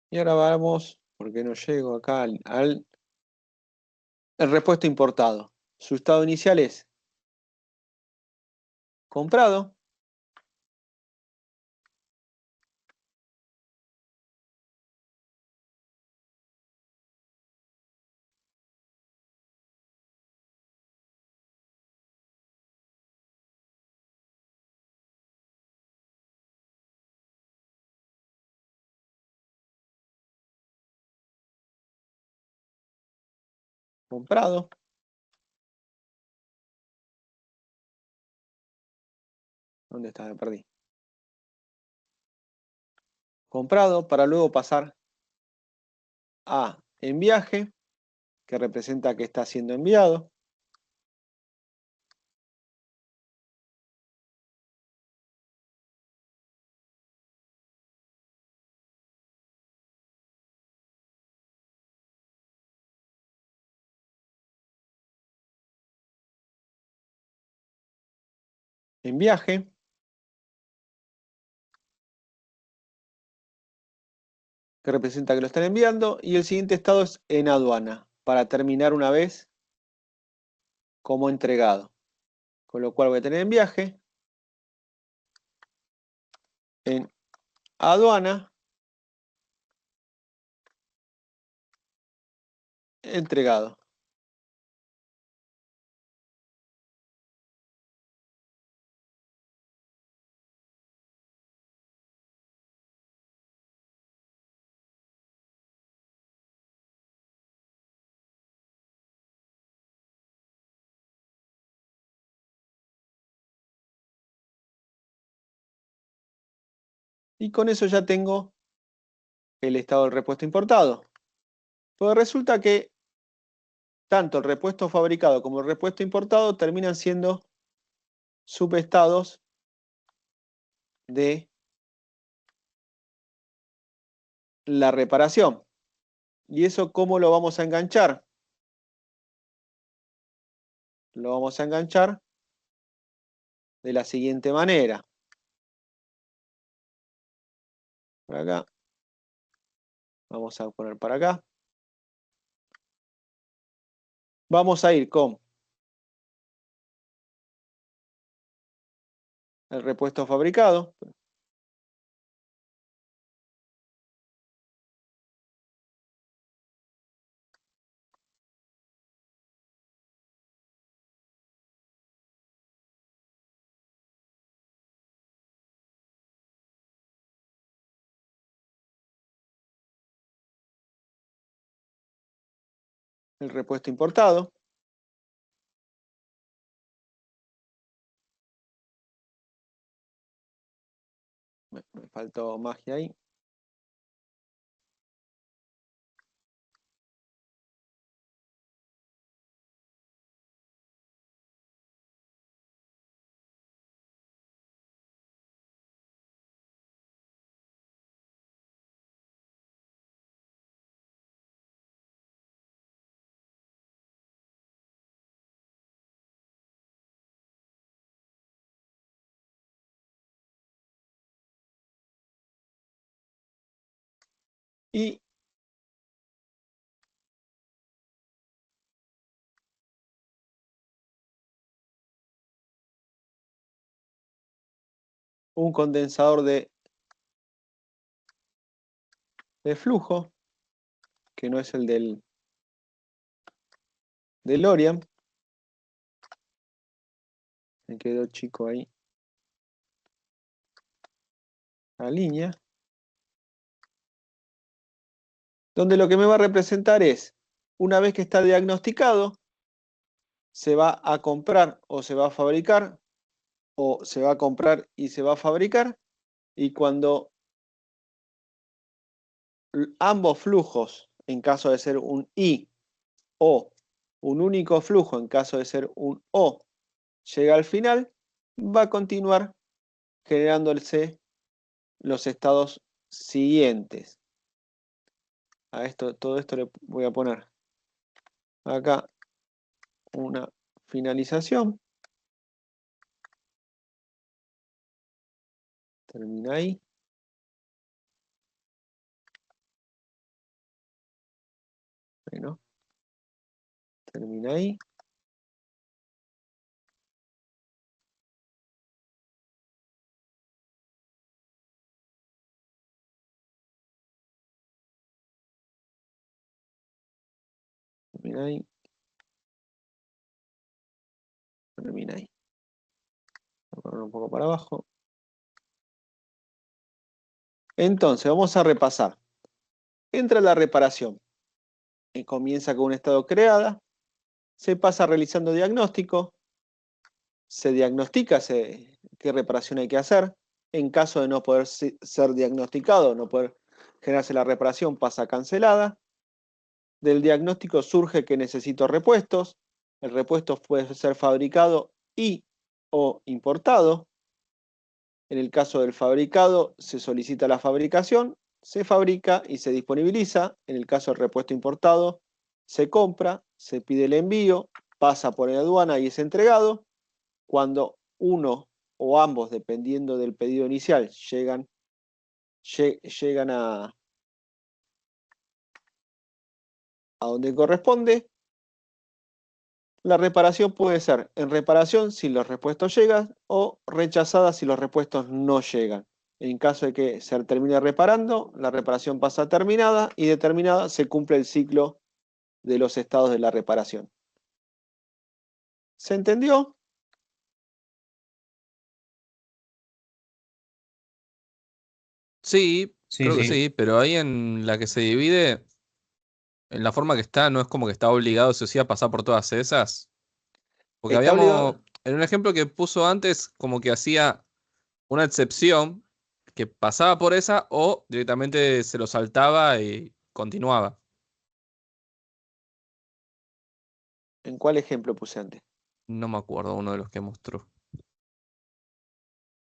[SPEAKER 1] Y ahora vamos, porque no llego acá al el repuesto importado. Su estado inicial es comprado. Comprado. ¿Dónde está? Me perdí. Comprado para luego pasar a en viaje, que representa que está siendo enviado. En viaje. Que representa que lo están enviando. Y el siguiente estado es en aduana, para terminar una vez como entregado. Con lo cual voy a tener en viaje, en aduana, entregado. Y con eso ya tengo el estado del repuesto importado. Pues resulta que tanto el repuesto fabricado como el repuesto importado terminan siendo subestados de la reparación. ¿Y eso cómo lo vamos a enganchar? Lo vamos a enganchar de la siguiente manera. Por acá. Vamos a poner para acá. Vamos a ir con el repuesto fabricado. El repuesto importado. Me faltó magia ahí. Y un condensador de flujo, que no es el del DeLorean. Me quedó chico ahí la línea. Donde lo que me va a representar es, una vez que está diagnosticado, se va a comprar o se va a fabricar, o se va a comprar y se va a fabricar, y cuando ambos flujos, en caso de ser un I, o un único flujo, en caso de ser un O, llega al final, va a continuar generándose los estados siguientes. A esto, todo esto le voy a poner acá una finalización. Termina ahí. Bueno, termina ahí. Termina ahí. Termina ahí. Voy a poner un poco para abajo. Entonces, vamos a repasar. Entra la reparación. Comienza con un estado creada. Se pasa realizando diagnóstico. Se diagnostica qué reparación hay que hacer. En caso de no poder ser diagnosticado, no poder generarse la reparación, pasa cancelada. Del diagnóstico surge que necesito repuestos. El repuesto puede ser fabricado y o importado. En el caso del fabricado, se solicita la fabricación, se fabrica y se disponibiliza. En el caso del repuesto importado, se compra, se pide el envío, pasa por la aduana y es entregado. Cuando uno o ambos, dependiendo del pedido inicial, llegan a donde corresponde, la reparación puede ser en reparación si los repuestos llegan o rechazada si los repuestos no llegan. En caso de que se termine reparando, la reparación pasa terminada y determinada se cumple el ciclo de los estados de la reparación. ¿Se entendió?
[SPEAKER 2] Sí,
[SPEAKER 3] Sí,
[SPEAKER 2] creo que
[SPEAKER 3] sí.
[SPEAKER 2] sí, pero ahí en la que se divide, en la forma que está, no es como que está obligado, sí o sí, a pasar por todas esas. Porque
[SPEAKER 1] Está
[SPEAKER 2] habíamos,
[SPEAKER 1] obligado.
[SPEAKER 2] en un ejemplo que puso antes, como que hacía una excepción que pasaba por esa o directamente se lo saltaba y continuaba.
[SPEAKER 1] ¿En cuál ejemplo puse antes?
[SPEAKER 2] No me acuerdo uno de los que mostró.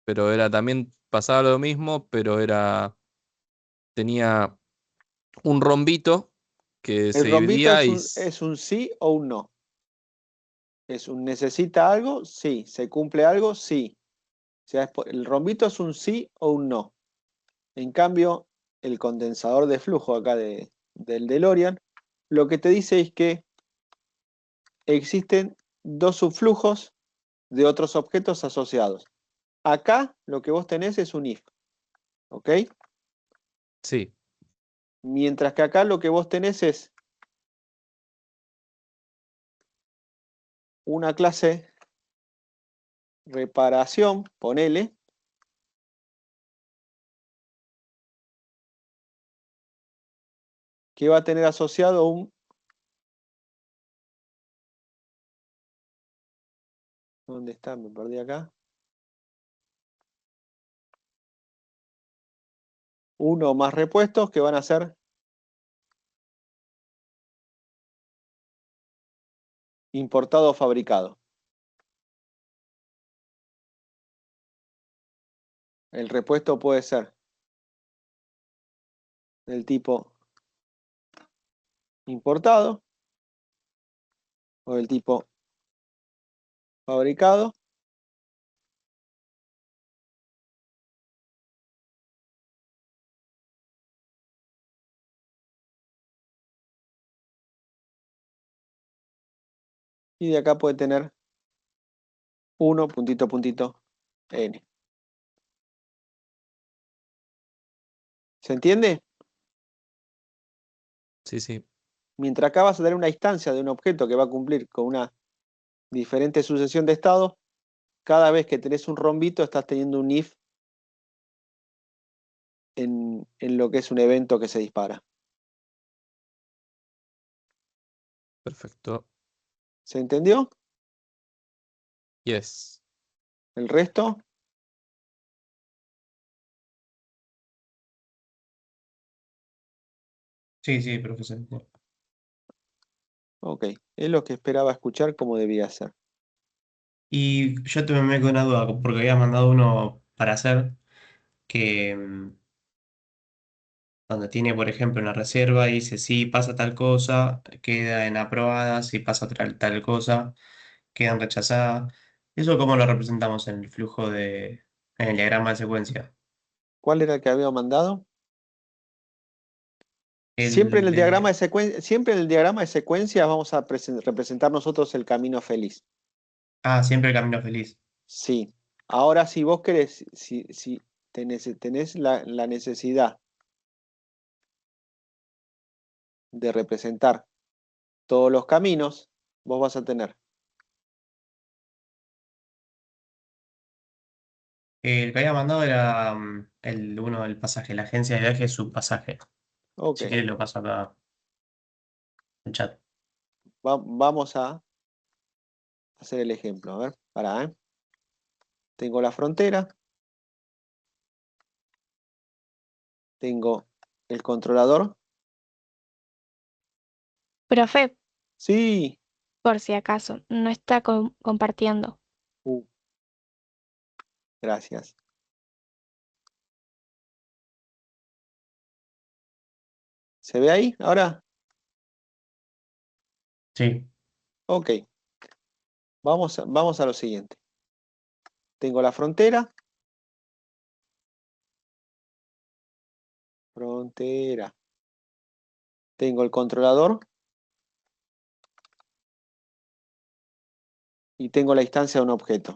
[SPEAKER 2] Pero era también, pasaba lo mismo, pero tenía un rombito que
[SPEAKER 1] El
[SPEAKER 2] se
[SPEAKER 1] rombito
[SPEAKER 2] dividía
[SPEAKER 1] es
[SPEAKER 2] y
[SPEAKER 1] es un sí o un no. Es un necesita algo, sí. ¿Se cumple algo? Sí. O sea, el rombito es un sí o un no. En cambio, el condensador de flujo acá del DeLorean, lo que te dice es que existen dos subflujos de otros objetos asociados. Acá lo que vos tenés es un if, ¿ok?
[SPEAKER 2] sí.
[SPEAKER 1] Mientras que acá lo que vos tenés es una clase reparación, ponele, que va a tener asociado un... ¿Dónde está? Me perdí acá. Uno o más repuestos que van a ser importado o fabricado. El repuesto puede ser del tipo importado o del tipo fabricado. Y de acá puede tener 1, puntito, puntito, n. ¿Se entiende?
[SPEAKER 2] Sí, sí.
[SPEAKER 1] Mientras acá vas a tener una instancia de un objeto que va a cumplir con una diferente sucesión de estados, cada vez que tenés un rombito estás teniendo un if en lo que es un evento que se dispara.
[SPEAKER 2] Perfecto.
[SPEAKER 1] ¿Se entendió?
[SPEAKER 2] Yes.
[SPEAKER 1] ¿El resto?
[SPEAKER 3] Sí, sí, profesor.
[SPEAKER 1] Ok, es lo que esperaba escuchar como debía ser.
[SPEAKER 3] Y yo también me quedé una duda, porque había mandado uno para hacer que donde tiene, por ejemplo, una reserva y dice, si pasa tal cosa, queda en aprobada, si pasa tal cosa, queda en rechazada. ¿Eso cómo lo representamos en el flujo en el diagrama de secuencia?
[SPEAKER 1] ¿Cuál era el que había mandado? Siempre en
[SPEAKER 3] El
[SPEAKER 1] el diagrama
[SPEAKER 3] de...
[SPEAKER 1] de siempre en el diagrama de secuencias vamos a representar nosotros el camino feliz.
[SPEAKER 3] Ah, siempre el camino feliz.
[SPEAKER 1] Sí. Ahora, si vos querés, si tenés la necesidad de representar todos los caminos, vos vas a tener.
[SPEAKER 3] El que había mandado era uno del pasaje, la agencia de viaje, su pasaje.
[SPEAKER 1] Ok,
[SPEAKER 3] Si quieres lo paso acá en chat.
[SPEAKER 1] vamos a hacer el ejemplo. A ver, pará, ¿eh? Tengo la frontera, tengo el controlador.
[SPEAKER 6] Profe,
[SPEAKER 1] Sí.
[SPEAKER 6] por si acaso, no está compartiendo.
[SPEAKER 1] Uh, gracias. ¿Se ve ahí ahora?
[SPEAKER 3] Sí,
[SPEAKER 1] Ok, vamos a lo siguiente. Tengo la frontera. Frontera. Tengo el controlador y tengo la instancia de un objeto.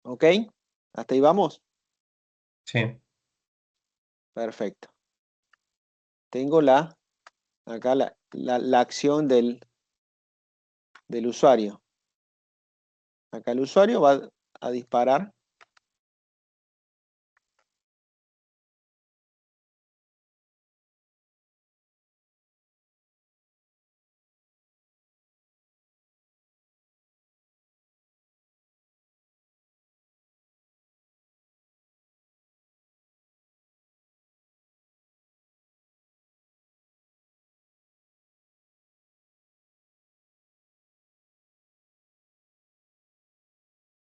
[SPEAKER 1] ¿Ok? ¿Hasta ahí vamos?
[SPEAKER 3] sí.
[SPEAKER 1] Perfecto. Tengo acá la acción del usuario. Acá el usuario va a disparar.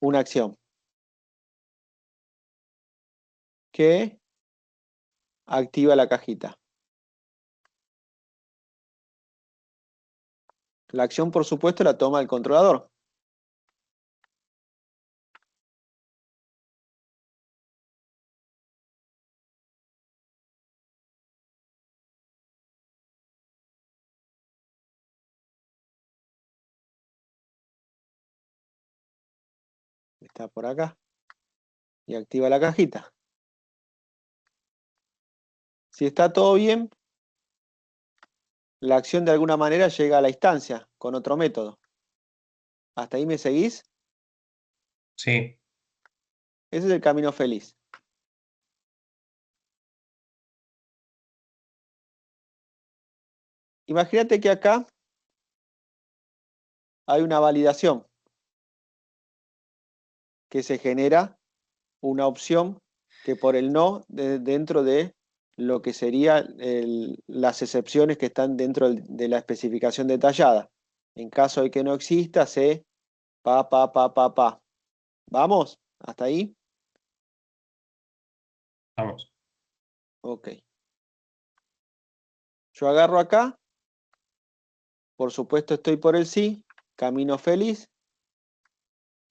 [SPEAKER 1] Una acción que activa la cajita. La acción, por supuesto, la toma el controlador. Está por acá. Y activa la cajita. Si está todo bien, la acción de alguna manera llega a la instancia con otro método. ¿Hasta ahí me seguís?
[SPEAKER 3] Sí,
[SPEAKER 1] Ese es el camino feliz. Imagínate que acá hay una validación que se genera una opción que por el no dentro de lo que serían las excepciones que están dentro de la especificación detallada. En caso de que no exista, se pa. ¿Vamos? ¿Hasta ahí?
[SPEAKER 3] vamos.
[SPEAKER 1] Ok. Yo agarro acá, por supuesto estoy por el sí, camino feliz,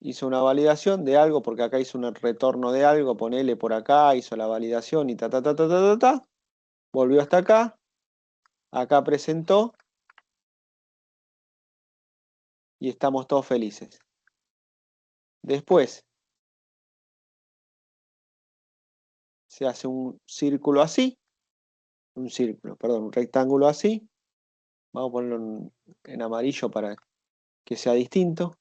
[SPEAKER 1] hizo una validación de algo, porque acá hizo un retorno de algo, ponele por acá, hizo la validación y ta, volvió hasta acá presentó y estamos todos felices. Después, se hace un círculo así, un rectángulo así. Vamos a ponerlo en amarillo para que sea distinto.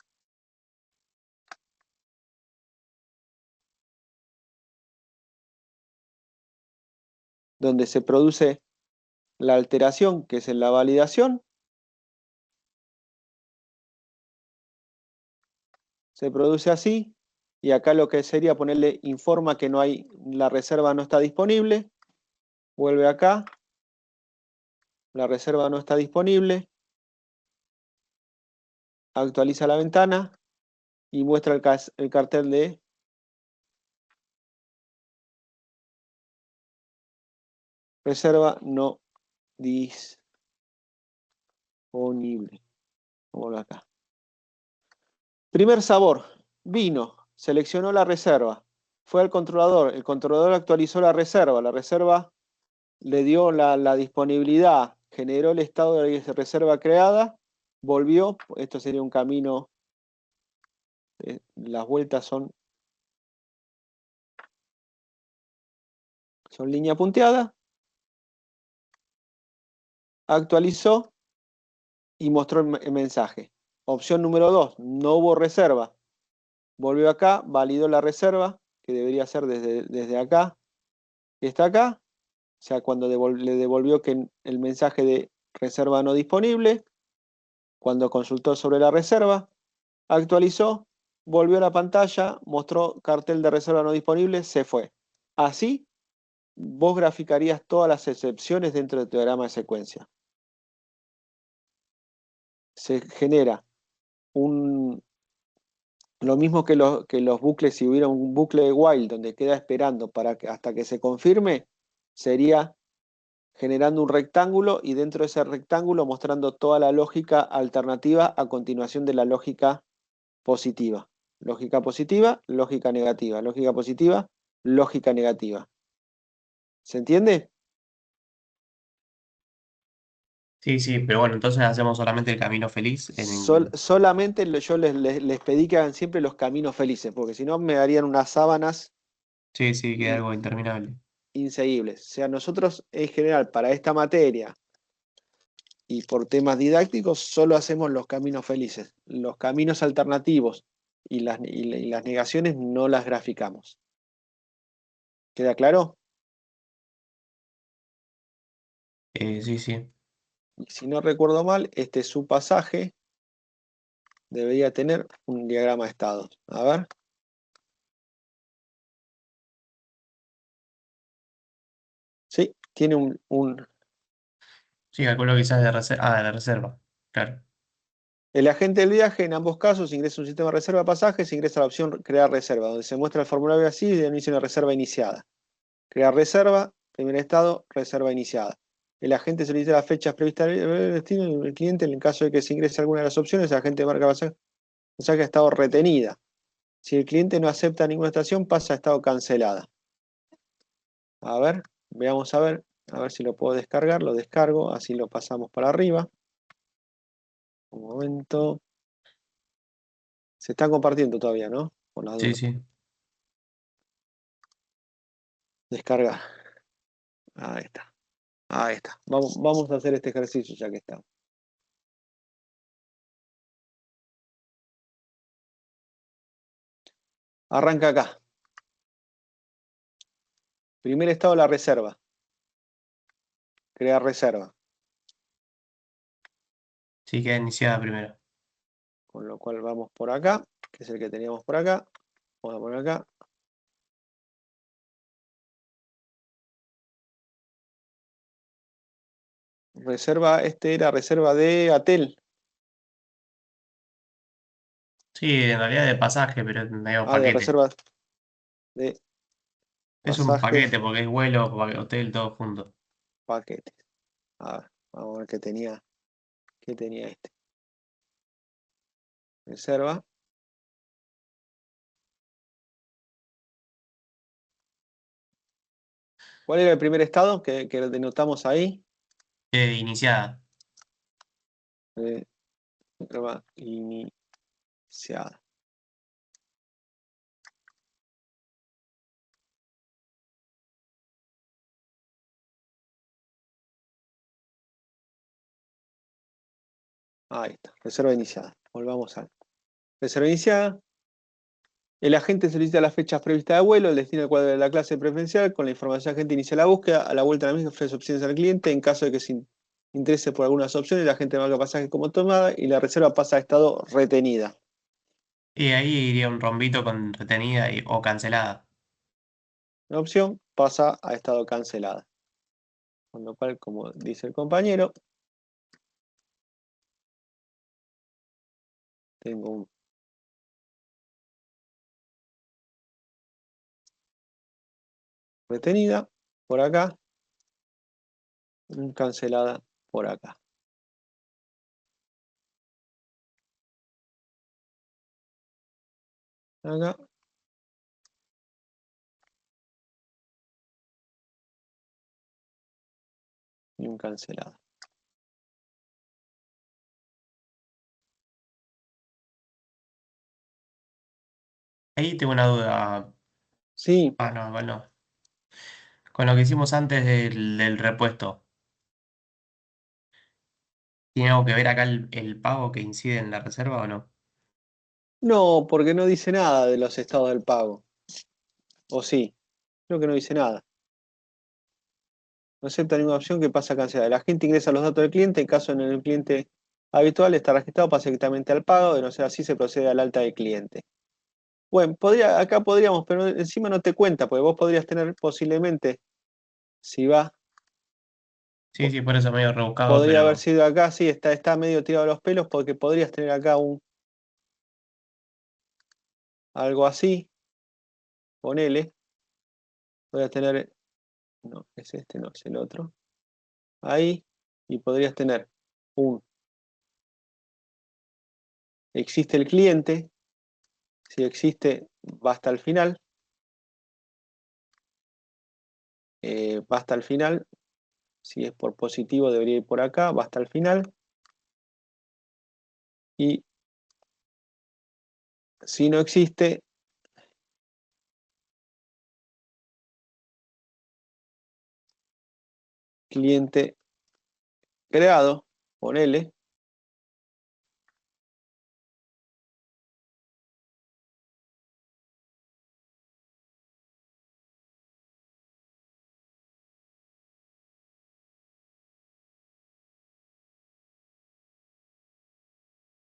[SPEAKER 1] Donde se produce la alteración, que es en la validación. Se produce así, y acá lo que sería ponerle informa que no hay, la reserva no está disponible. Vuelve acá, la reserva no está disponible. Actualiza la ventana y muestra el cartel de reserva no disponible. Vamos acá. Primer sabor, vino. Seleccionó la reserva. Fue al controlador. El controlador actualizó la reserva. La reserva le dio la disponibilidad. Generó el estado de reserva creada. Volvió. Esto sería un camino. Las vueltas son línea punteada. Actualizó y mostró el mensaje. Opción número 2, no hubo reserva. Volvió acá, validó la reserva, que debería ser desde acá. Está acá. O sea, cuando le devolvió que el mensaje de reserva no disponible. Cuando consultó sobre la reserva, actualizó, volvió a la pantalla, mostró cartel de reserva no disponible, se fue. Así, vos graficarías todas las excepciones dentro del diagrama de secuencia. Se genera lo mismo que los bucles, si hubiera un bucle de while donde queda esperando hasta que se confirme, sería generando un rectángulo y dentro de ese rectángulo mostrando toda la lógica alternativa a continuación de la lógica positiva. Lógica positiva, lógica negativa. Lógica positiva, lógica negativa. ¿Se entiende?
[SPEAKER 3] Sí, sí, pero bueno, entonces hacemos solamente el camino feliz
[SPEAKER 1] Solamente yo les pedí que hagan siempre los caminos felices, porque si no me darían unas sábanas
[SPEAKER 3] Sí, sí, queda algo interminable.
[SPEAKER 1] inseguibles. O sea, nosotros en general para esta materia y por temas didácticos solo hacemos los caminos felices. Los caminos alternativos y las negaciones no las graficamos. ¿Queda claro?
[SPEAKER 3] Sí, sí.
[SPEAKER 1] Y si no recuerdo mal, este su pasaje debería tener un diagrama de estados. A ver. Sí, tiene
[SPEAKER 3] Sí, calculo quizás de reserva. Ah, de reserva. Claro.
[SPEAKER 1] El agente del viaje, en ambos casos, ingresa un sistema de reserva de pasajes, ingresa la opción crear reserva, donde se muestra el formulario así y inicia una reserva iniciada. Crear reserva, primer estado, reserva iniciada. El agente solicita las fechas previstas del destino del cliente. En el caso de que se ingrese alguna de las opciones, el agente marca pasaje ha estado retenida. Si el cliente no acepta ninguna estación, pasa a estado cancelada. A ver, veamos a ver si lo puedo descargar. Lo descargo, así lo pasamos para arriba. Un momento. Se está compartiendo todavía, ¿no? Por las
[SPEAKER 3] Sí,
[SPEAKER 1] dudas.
[SPEAKER 3] sí.
[SPEAKER 1] Descargar. Ahí está. Ahí está. Vamos a hacer este ejercicio ya que está. Arranca acá. Primer estado, la reserva. Crear reserva.
[SPEAKER 3] Sí, queda iniciada primero.
[SPEAKER 1] Con lo cual vamos por acá, que es el que teníamos por acá. Vamos a poner acá. Reserva, este era reserva de Atel.
[SPEAKER 3] Sí, en realidad de pasaje, pero es medio
[SPEAKER 1] De
[SPEAKER 3] paquete.
[SPEAKER 1] reserva de
[SPEAKER 3] Es un
[SPEAKER 1] pasajes,
[SPEAKER 3] paquete porque es vuelo, hotel, todo junto.
[SPEAKER 1] paquetes. A ver, vamos a ver qué tenía este. Reserva. ¿Cuál era el primer estado que denotamos ahí?
[SPEAKER 3] Iniciada.
[SPEAKER 1] Reserva iniciada. Ahí está, reserva iniciada. Volvamos a reserva iniciada. El agente solicita las fechas previstas de vuelo, el destino del cuadro de la clase preferencial. Con la información, el agente inicia la búsqueda. A la vuelta de la misma ofrece opciones al cliente. En caso de que se interese por algunas opciones, el agente marca pasaje como tomada y la reserva pasa a estado retenida.
[SPEAKER 3] Y ahí iría un rombito con retenida o cancelada.
[SPEAKER 1] La opción pasa a estado cancelada. Con lo cual, como dice el compañero, tengo un retenida por acá, un cancelada por acá. Acá. Y un cancelado.
[SPEAKER 3] Ahí tengo una duda.
[SPEAKER 1] Sí,
[SPEAKER 3] Ah, no, igual no. Con lo que hicimos antes del repuesto, ¿tiene algo que ver acá el pago que incide en la reserva o no?
[SPEAKER 1] no, porque no dice nada de los estados del pago. ¿O sí? Creo que no dice nada. No acepta ninguna opción que pasa a cancelar. El agente ingresa los datos del cliente. En caso en el cliente habitual está registrado, pasa directamente al pago. De no ser así, se procede al alta del cliente. Bueno, acá podríamos, pero encima no te cuenta, porque vos podrías tener posiblemente, si va,
[SPEAKER 3] Sí, sí, por eso medio rebuscado,
[SPEAKER 1] podría haber
[SPEAKER 3] pero
[SPEAKER 1] sido acá, sí, está medio tirado de los pelos, porque podrías tener acá algo así, ponele, podrías tener, no, es este, no, es el otro, ahí, y podrías tener un, existe el cliente, si existe, va hasta el final, va hasta el final, si es por positivo debería ir por acá, va hasta el final, y si no existe, cliente creado, ponele,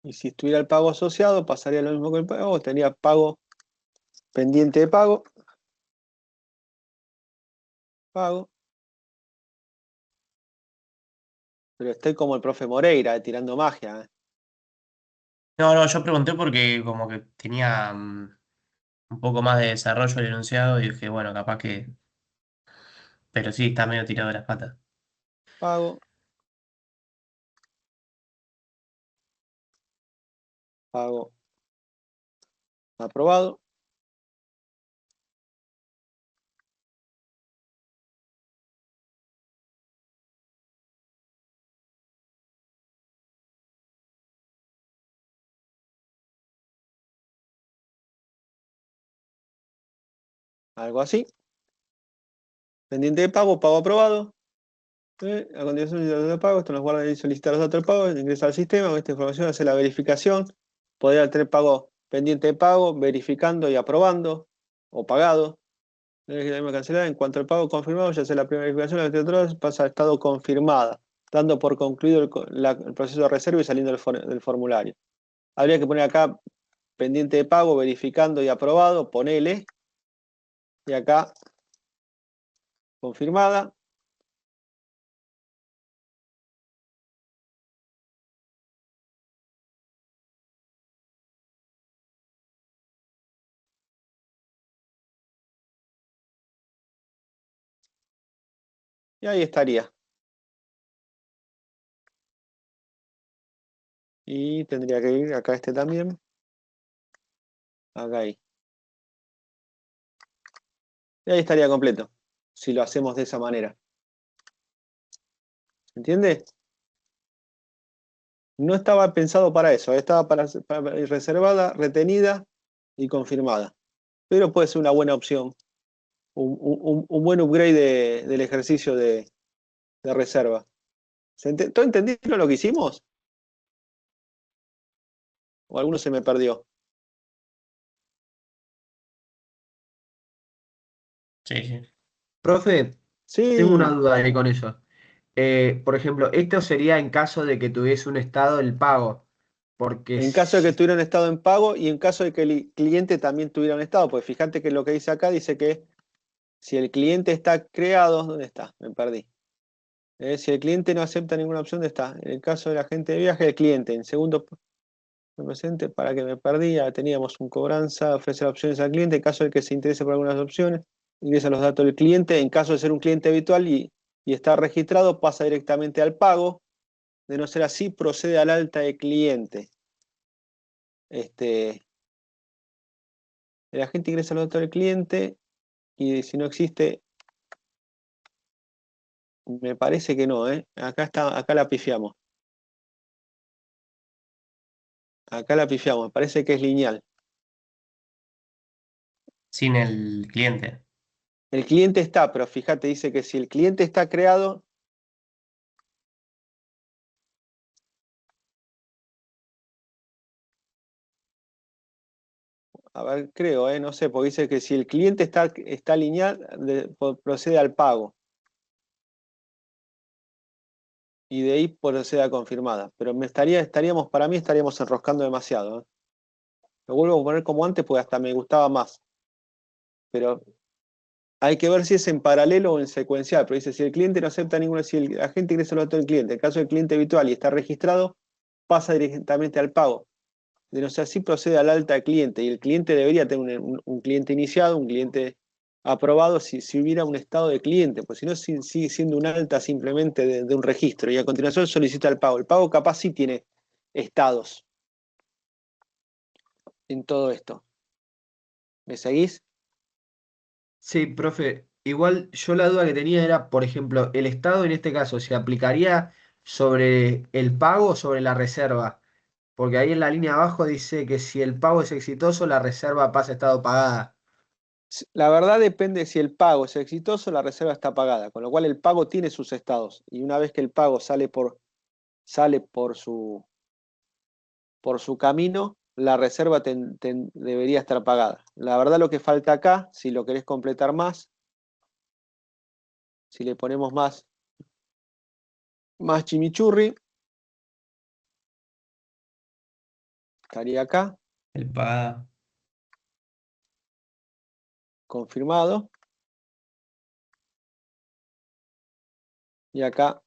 [SPEAKER 1] y si estuviera el pago asociado, pasaría lo mismo que el pago, tendría pago pendiente de pago, pago, pero estoy como el profe Moreira, tirando magia.
[SPEAKER 3] no, no, yo pregunté porque como que tenía un poco más de desarrollo el enunciado y dije, bueno, capaz que. Pero sí, está medio tirado de las patas.
[SPEAKER 1] Pago, pago, aprobado. Algo así. Pendiente de pago, pago aprobado. A continuación de pago, esto nos guarda y solicita los datos de pago, ingresa al sistema, con esta información hace la verificación. Podría tener pago pendiente de pago, verificando y aprobando, o pagado. Cancelada. En cuanto al pago confirmado, ya sea la primera verificación, la otra pasa a estado confirmada, dando por concluido el proceso de reserva y saliendo del formulario. Habría que poner acá pendiente de pago, verificando y aprobado, ponele, y acá confirmada. Y ahí estaría. Y tendría que ir acá este también. Acá ahí. Y ahí estaría completo. Si lo hacemos de esa manera. ¿Se entiende? No estaba pensado para eso. Estaba para reservada, retenida y confirmada. Pero puede ser una buena opción. Un buen upgrade del ejercicio de reserva. ¿Todo entendieron lo que hicimos? ¿O alguno se me perdió?
[SPEAKER 3] Sí, sí.
[SPEAKER 4] Profe,
[SPEAKER 1] Sí,
[SPEAKER 4] tengo una duda ahí con eso. Por ejemplo, esto sería en caso de que tuviese un estado el pago, porque
[SPEAKER 1] en caso de que
[SPEAKER 4] si-
[SPEAKER 1] tuviera un estado en pago y en caso de que el cliente también tuviera un estado, pues fíjate que lo que dice acá dice que si el cliente está creado, ¿dónde está? Me perdí. Si el cliente no acepta ninguna opción, ¿dónde está? En el caso del agente de viaje, el cliente. En segundo presente, para que me perdí, ya teníamos un cobranza, ofrecer opciones al cliente. En caso de que se interese por algunas opciones, ingresa los datos del cliente. En caso de ser un cliente habitual y estar registrado, pasa directamente al pago. De no ser así, procede al alta de cliente. Este, el agente ingresa los datos del cliente y si no existe, me parece que no, ¿eh? Acá la pifiamos. Acá la pifiamos, me parece que es lineal.
[SPEAKER 3] Sin el cliente.
[SPEAKER 1] El cliente está, pero fíjate, dice que si el cliente está creado, a ver, creo, no sé, porque dice que si el cliente está lineal, procede al pago y de ahí procede a confirmada. Pero para mí estaríamos enroscando demasiado, ¿eh? Lo vuelvo a poner como antes porque hasta me gustaba más. Pero hay que ver si es en paralelo o en secuencial. Pero dice, si el cliente no acepta ninguna, si el agente ingresa los datos del cliente, en caso del cliente habitual y está registrado, pasa directamente al pago. De no ser así, procede al alta de cliente. Y el cliente debería tener un cliente iniciado, un cliente aprobado, si hubiera un estado de cliente, pues si no, sigue siendo un alta simplemente de un registro. Y a continuación solicita el pago. El pago capaz sí tiene estados en todo esto. ¿Me seguís?
[SPEAKER 4] sí, profe, igual yo la duda que tenía era, por ejemplo, el estado en este caso, ¿se aplicaría sobre el pago o sobre la reserva? Porque ahí en la línea abajo dice que si el pago es exitoso, la reserva pasa a estado pagada.
[SPEAKER 1] La verdad depende si el pago es exitoso, la reserva está pagada, con lo cual el pago tiene sus estados. Y una vez que el pago sale por su camino, la reserva debería estar pagada. La verdad lo que falta acá, si lo querés completar más, si le ponemos más chimichurri, estaría acá,
[SPEAKER 3] El pagada.
[SPEAKER 1] confirmado, y acá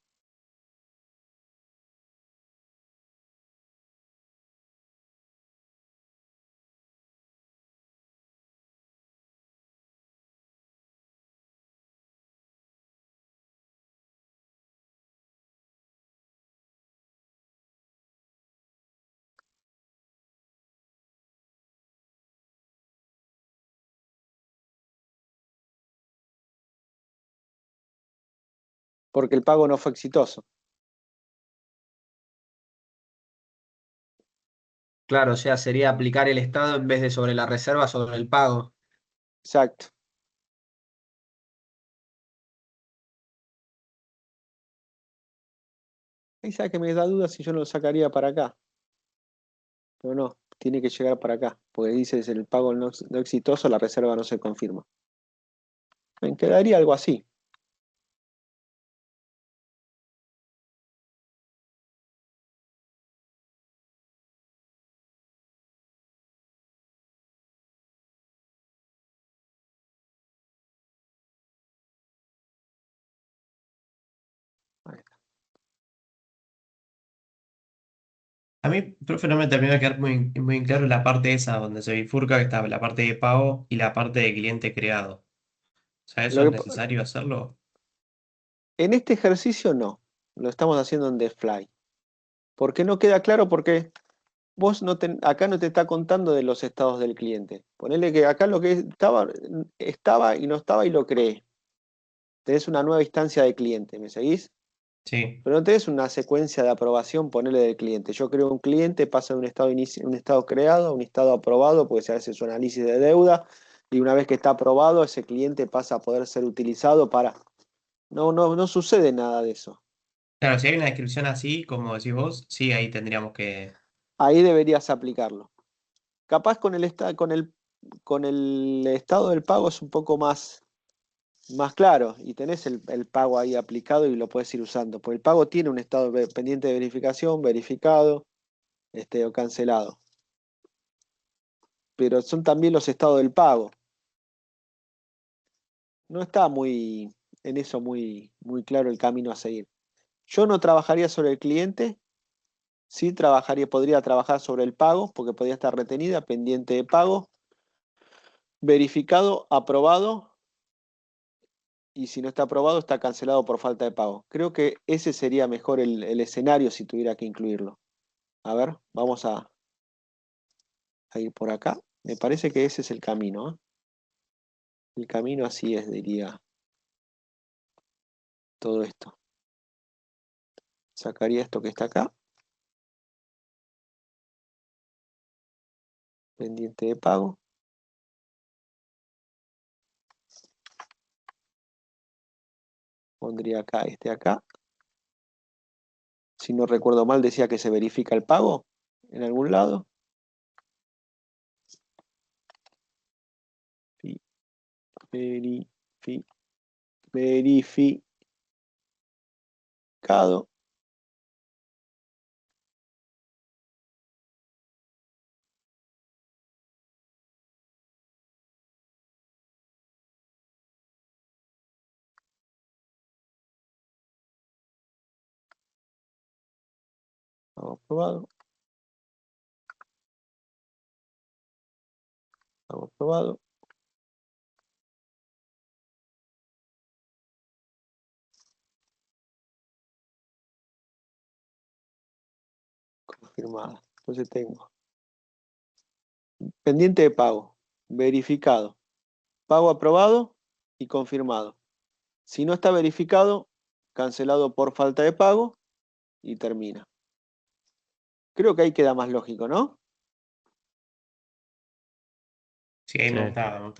[SPEAKER 1] porque el pago no fue exitoso.
[SPEAKER 4] Claro, o sea, sería aplicar el estado en vez de sobre la reserva, sobre el pago.
[SPEAKER 1] Exacto. Ahí sabe que me da duda si yo no lo sacaría para acá, pero no, tiene que llegar para acá, porque dice es el pago no exitoso, la reserva no se confirma. Me quedaría algo así. Ahí está.
[SPEAKER 3] A mí, profe, no me terminó de quedar muy claro la parte esa donde se bifurca que está la parte de pago y la parte de cliente creado. O sea, ¿eso es
[SPEAKER 1] Lo que,
[SPEAKER 3] necesario hacerlo?
[SPEAKER 1] en este ejercicio no, lo estamos haciendo en The Fly. ¿Por qué no queda claro? Porque vos acá no te está contando de los estados del cliente. Ponele que acá lo que estaba y no estaba y lo creé. Tenés una nueva instancia de cliente, ¿me seguís?
[SPEAKER 3] Sí.
[SPEAKER 1] Pero no tenés una secuencia de aprobación, ponele del cliente. Yo creo un cliente, pasa de un estado creado a un estado aprobado, porque se hace su análisis de deuda, y una vez que está aprobado, ese cliente pasa a poder ser utilizado para. No sucede nada de eso.
[SPEAKER 3] Claro, si hay una descripción así, como decís vos, sí, ahí tendríamos que
[SPEAKER 1] ahí deberías aplicarlo. Capaz con el estado del pago es un poco más claro y tenés el pago ahí aplicado y lo puedes ir usando. Porque el pago tiene un estado pendiente de verificación, verificado, o cancelado. Pero son también los estados del pago. No está en eso muy claro el camino a seguir. Yo no trabajaría sobre el cliente, sí podría trabajar sobre el pago, porque podría estar retenida, pendiente de pago, verificado, aprobado, y si no está aprobado, está cancelado por falta de pago. Creo que ese sería mejor el escenario si tuviera que incluirlo. A ver, vamos a ir por acá. Me parece que ese es el camino, ¿eh? El camino así es, diría todo esto. Sacaría esto que está acá. Pendiente de pago. Pondría acá, acá. Si no recuerdo mal, decía que se verifica el pago en algún lado. Verificado. Pago aprobado. Pago aprobado. Confirmada. Entonces tengo pendiente de pago, verificado, pago aprobado y confirmado. Si no está verificado, cancelado por falta de pago y termina. Creo que ahí queda más lógico, ¿no?
[SPEAKER 3] Sí, ahí
[SPEAKER 2] Sí.
[SPEAKER 3] me gustaba más.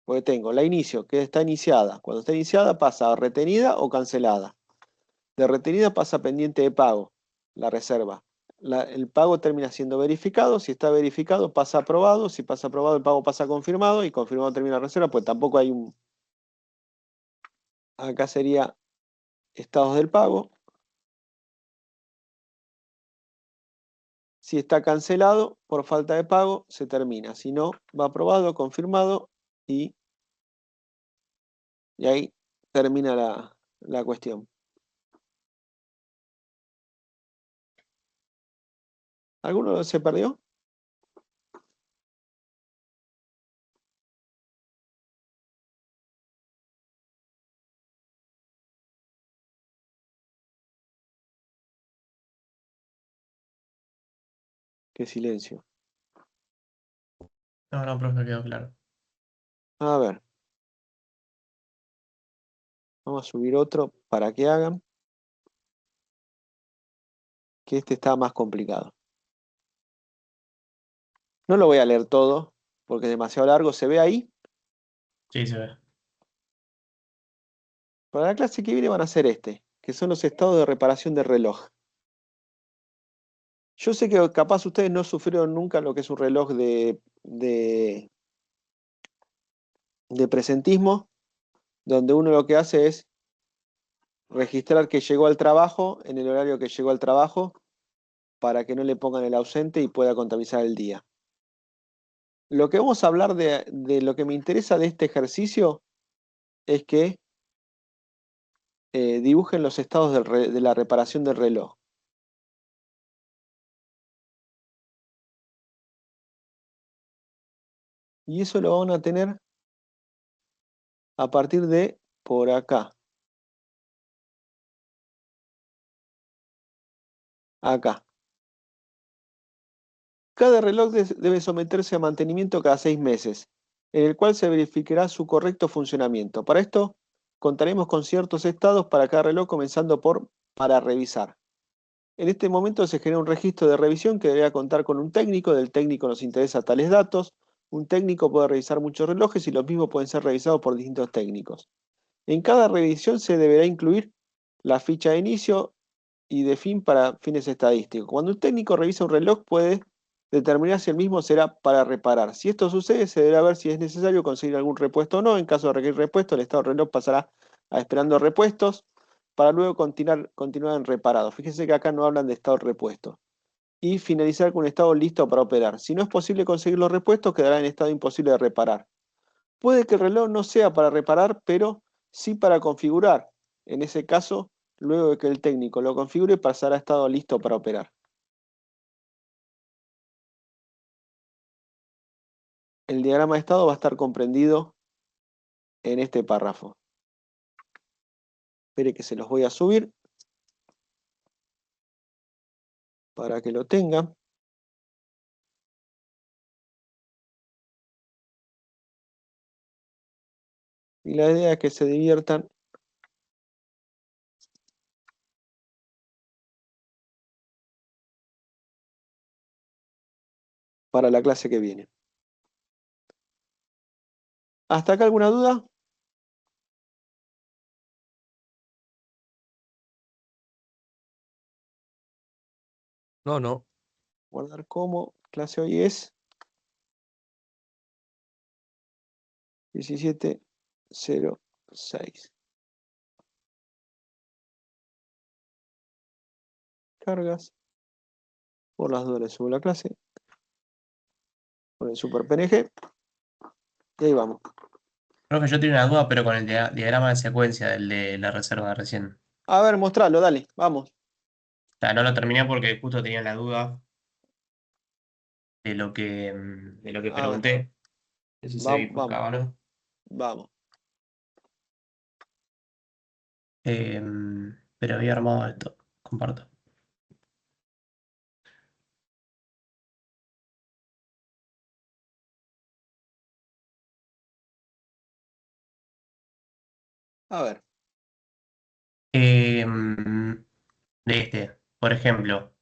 [SPEAKER 1] Porque tengo la inicio, que está iniciada. Cuando está iniciada pasa a retenida o cancelada. De retenida pasa pendiente de pago, la reserva. El pago termina siendo verificado. Si está verificado, pasa aprobado. Si pasa aprobado, el pago pasa confirmado. Y confirmado termina la reserva, pues tampoco hay un... Acá sería estados del pago. Si está cancelado por falta de pago, se termina. Si no, va aprobado, confirmado y ahí termina la cuestión. ¿Alguno se perdió? Qué silencio.
[SPEAKER 3] No, profe, quedó claro.
[SPEAKER 1] A ver. Vamos a subir otro para que hagan. Que este está más complicado. No lo voy a leer todo porque es demasiado largo. ¿Se ve ahí?
[SPEAKER 3] Sí, se ve.
[SPEAKER 1] Para la clase que viene van a ser que son los estados de reparación del reloj. Yo sé que capaz ustedes no sufrieron nunca lo que es un reloj de presentismo, donde uno lo que hace es registrar que llegó al trabajo en el horario que llegó al trabajo para que no le pongan el ausente y pueda contabilizar el día. Lo que vamos a hablar de lo que me interesa de este ejercicio es que dibujen los estados de la reparación del reloj. Y eso lo van a tener a partir de por acá. Acá. Cada reloj debe someterse a mantenimiento cada 6 meses, en el cual se verificará su correcto funcionamiento. Para esto, contaremos con ciertos estados para cada reloj, comenzando por para revisar. En este momento se genera un registro de revisión que deberá contar con un técnico. Del técnico nos interesa tales datos. Un técnico puede revisar muchos relojes y los mismos pueden ser revisados por distintos técnicos. En cada revisión se deberá incluir la ficha de inicio y de fin para fines estadísticos. Cuando un técnico revisa un reloj puede determinar si el mismo será para reparar. Si esto sucede, se deberá ver si es necesario conseguir algún repuesto o no. En caso de requerir repuesto, el estado del reloj pasará a esperando repuestos para luego continuar en reparado. Fíjense que acá no hablan de estado de repuesto. Y finalizar con un estado listo para operar. Si no es posible conseguir los repuestos, quedará en estado imposible de reparar. Puede que el reloj no sea para reparar, pero sí para configurar. En ese caso, luego de que el técnico lo configure, pasará a estado listo para operar. El diagrama de estado va a estar comprendido en este párrafo. Espere que se los voy a subir para que lo tengan. Y la idea es que se diviertan para la clase que viene. ¿Hasta acá alguna duda?
[SPEAKER 2] No.
[SPEAKER 1] Guardar como. Clase hoy es 17:06. Cargas. Por las dudas le subo la clase. Con el super PNG. Y ahí vamos.
[SPEAKER 3] Profe, yo tengo una duda, pero con el diagrama de secuencia del de la reserva de recién.
[SPEAKER 1] A ver, mostralo, dale, vamos.
[SPEAKER 3] O sea, no lo terminé porque justo tenía la duda de lo que
[SPEAKER 1] A ver,
[SPEAKER 3] pregunté. No sé si se
[SPEAKER 1] vamos,
[SPEAKER 3] bifurcaba o no.
[SPEAKER 1] vamos.
[SPEAKER 3] Pero había armado esto. Comparto.
[SPEAKER 1] A ver.
[SPEAKER 3] De este, por ejemplo,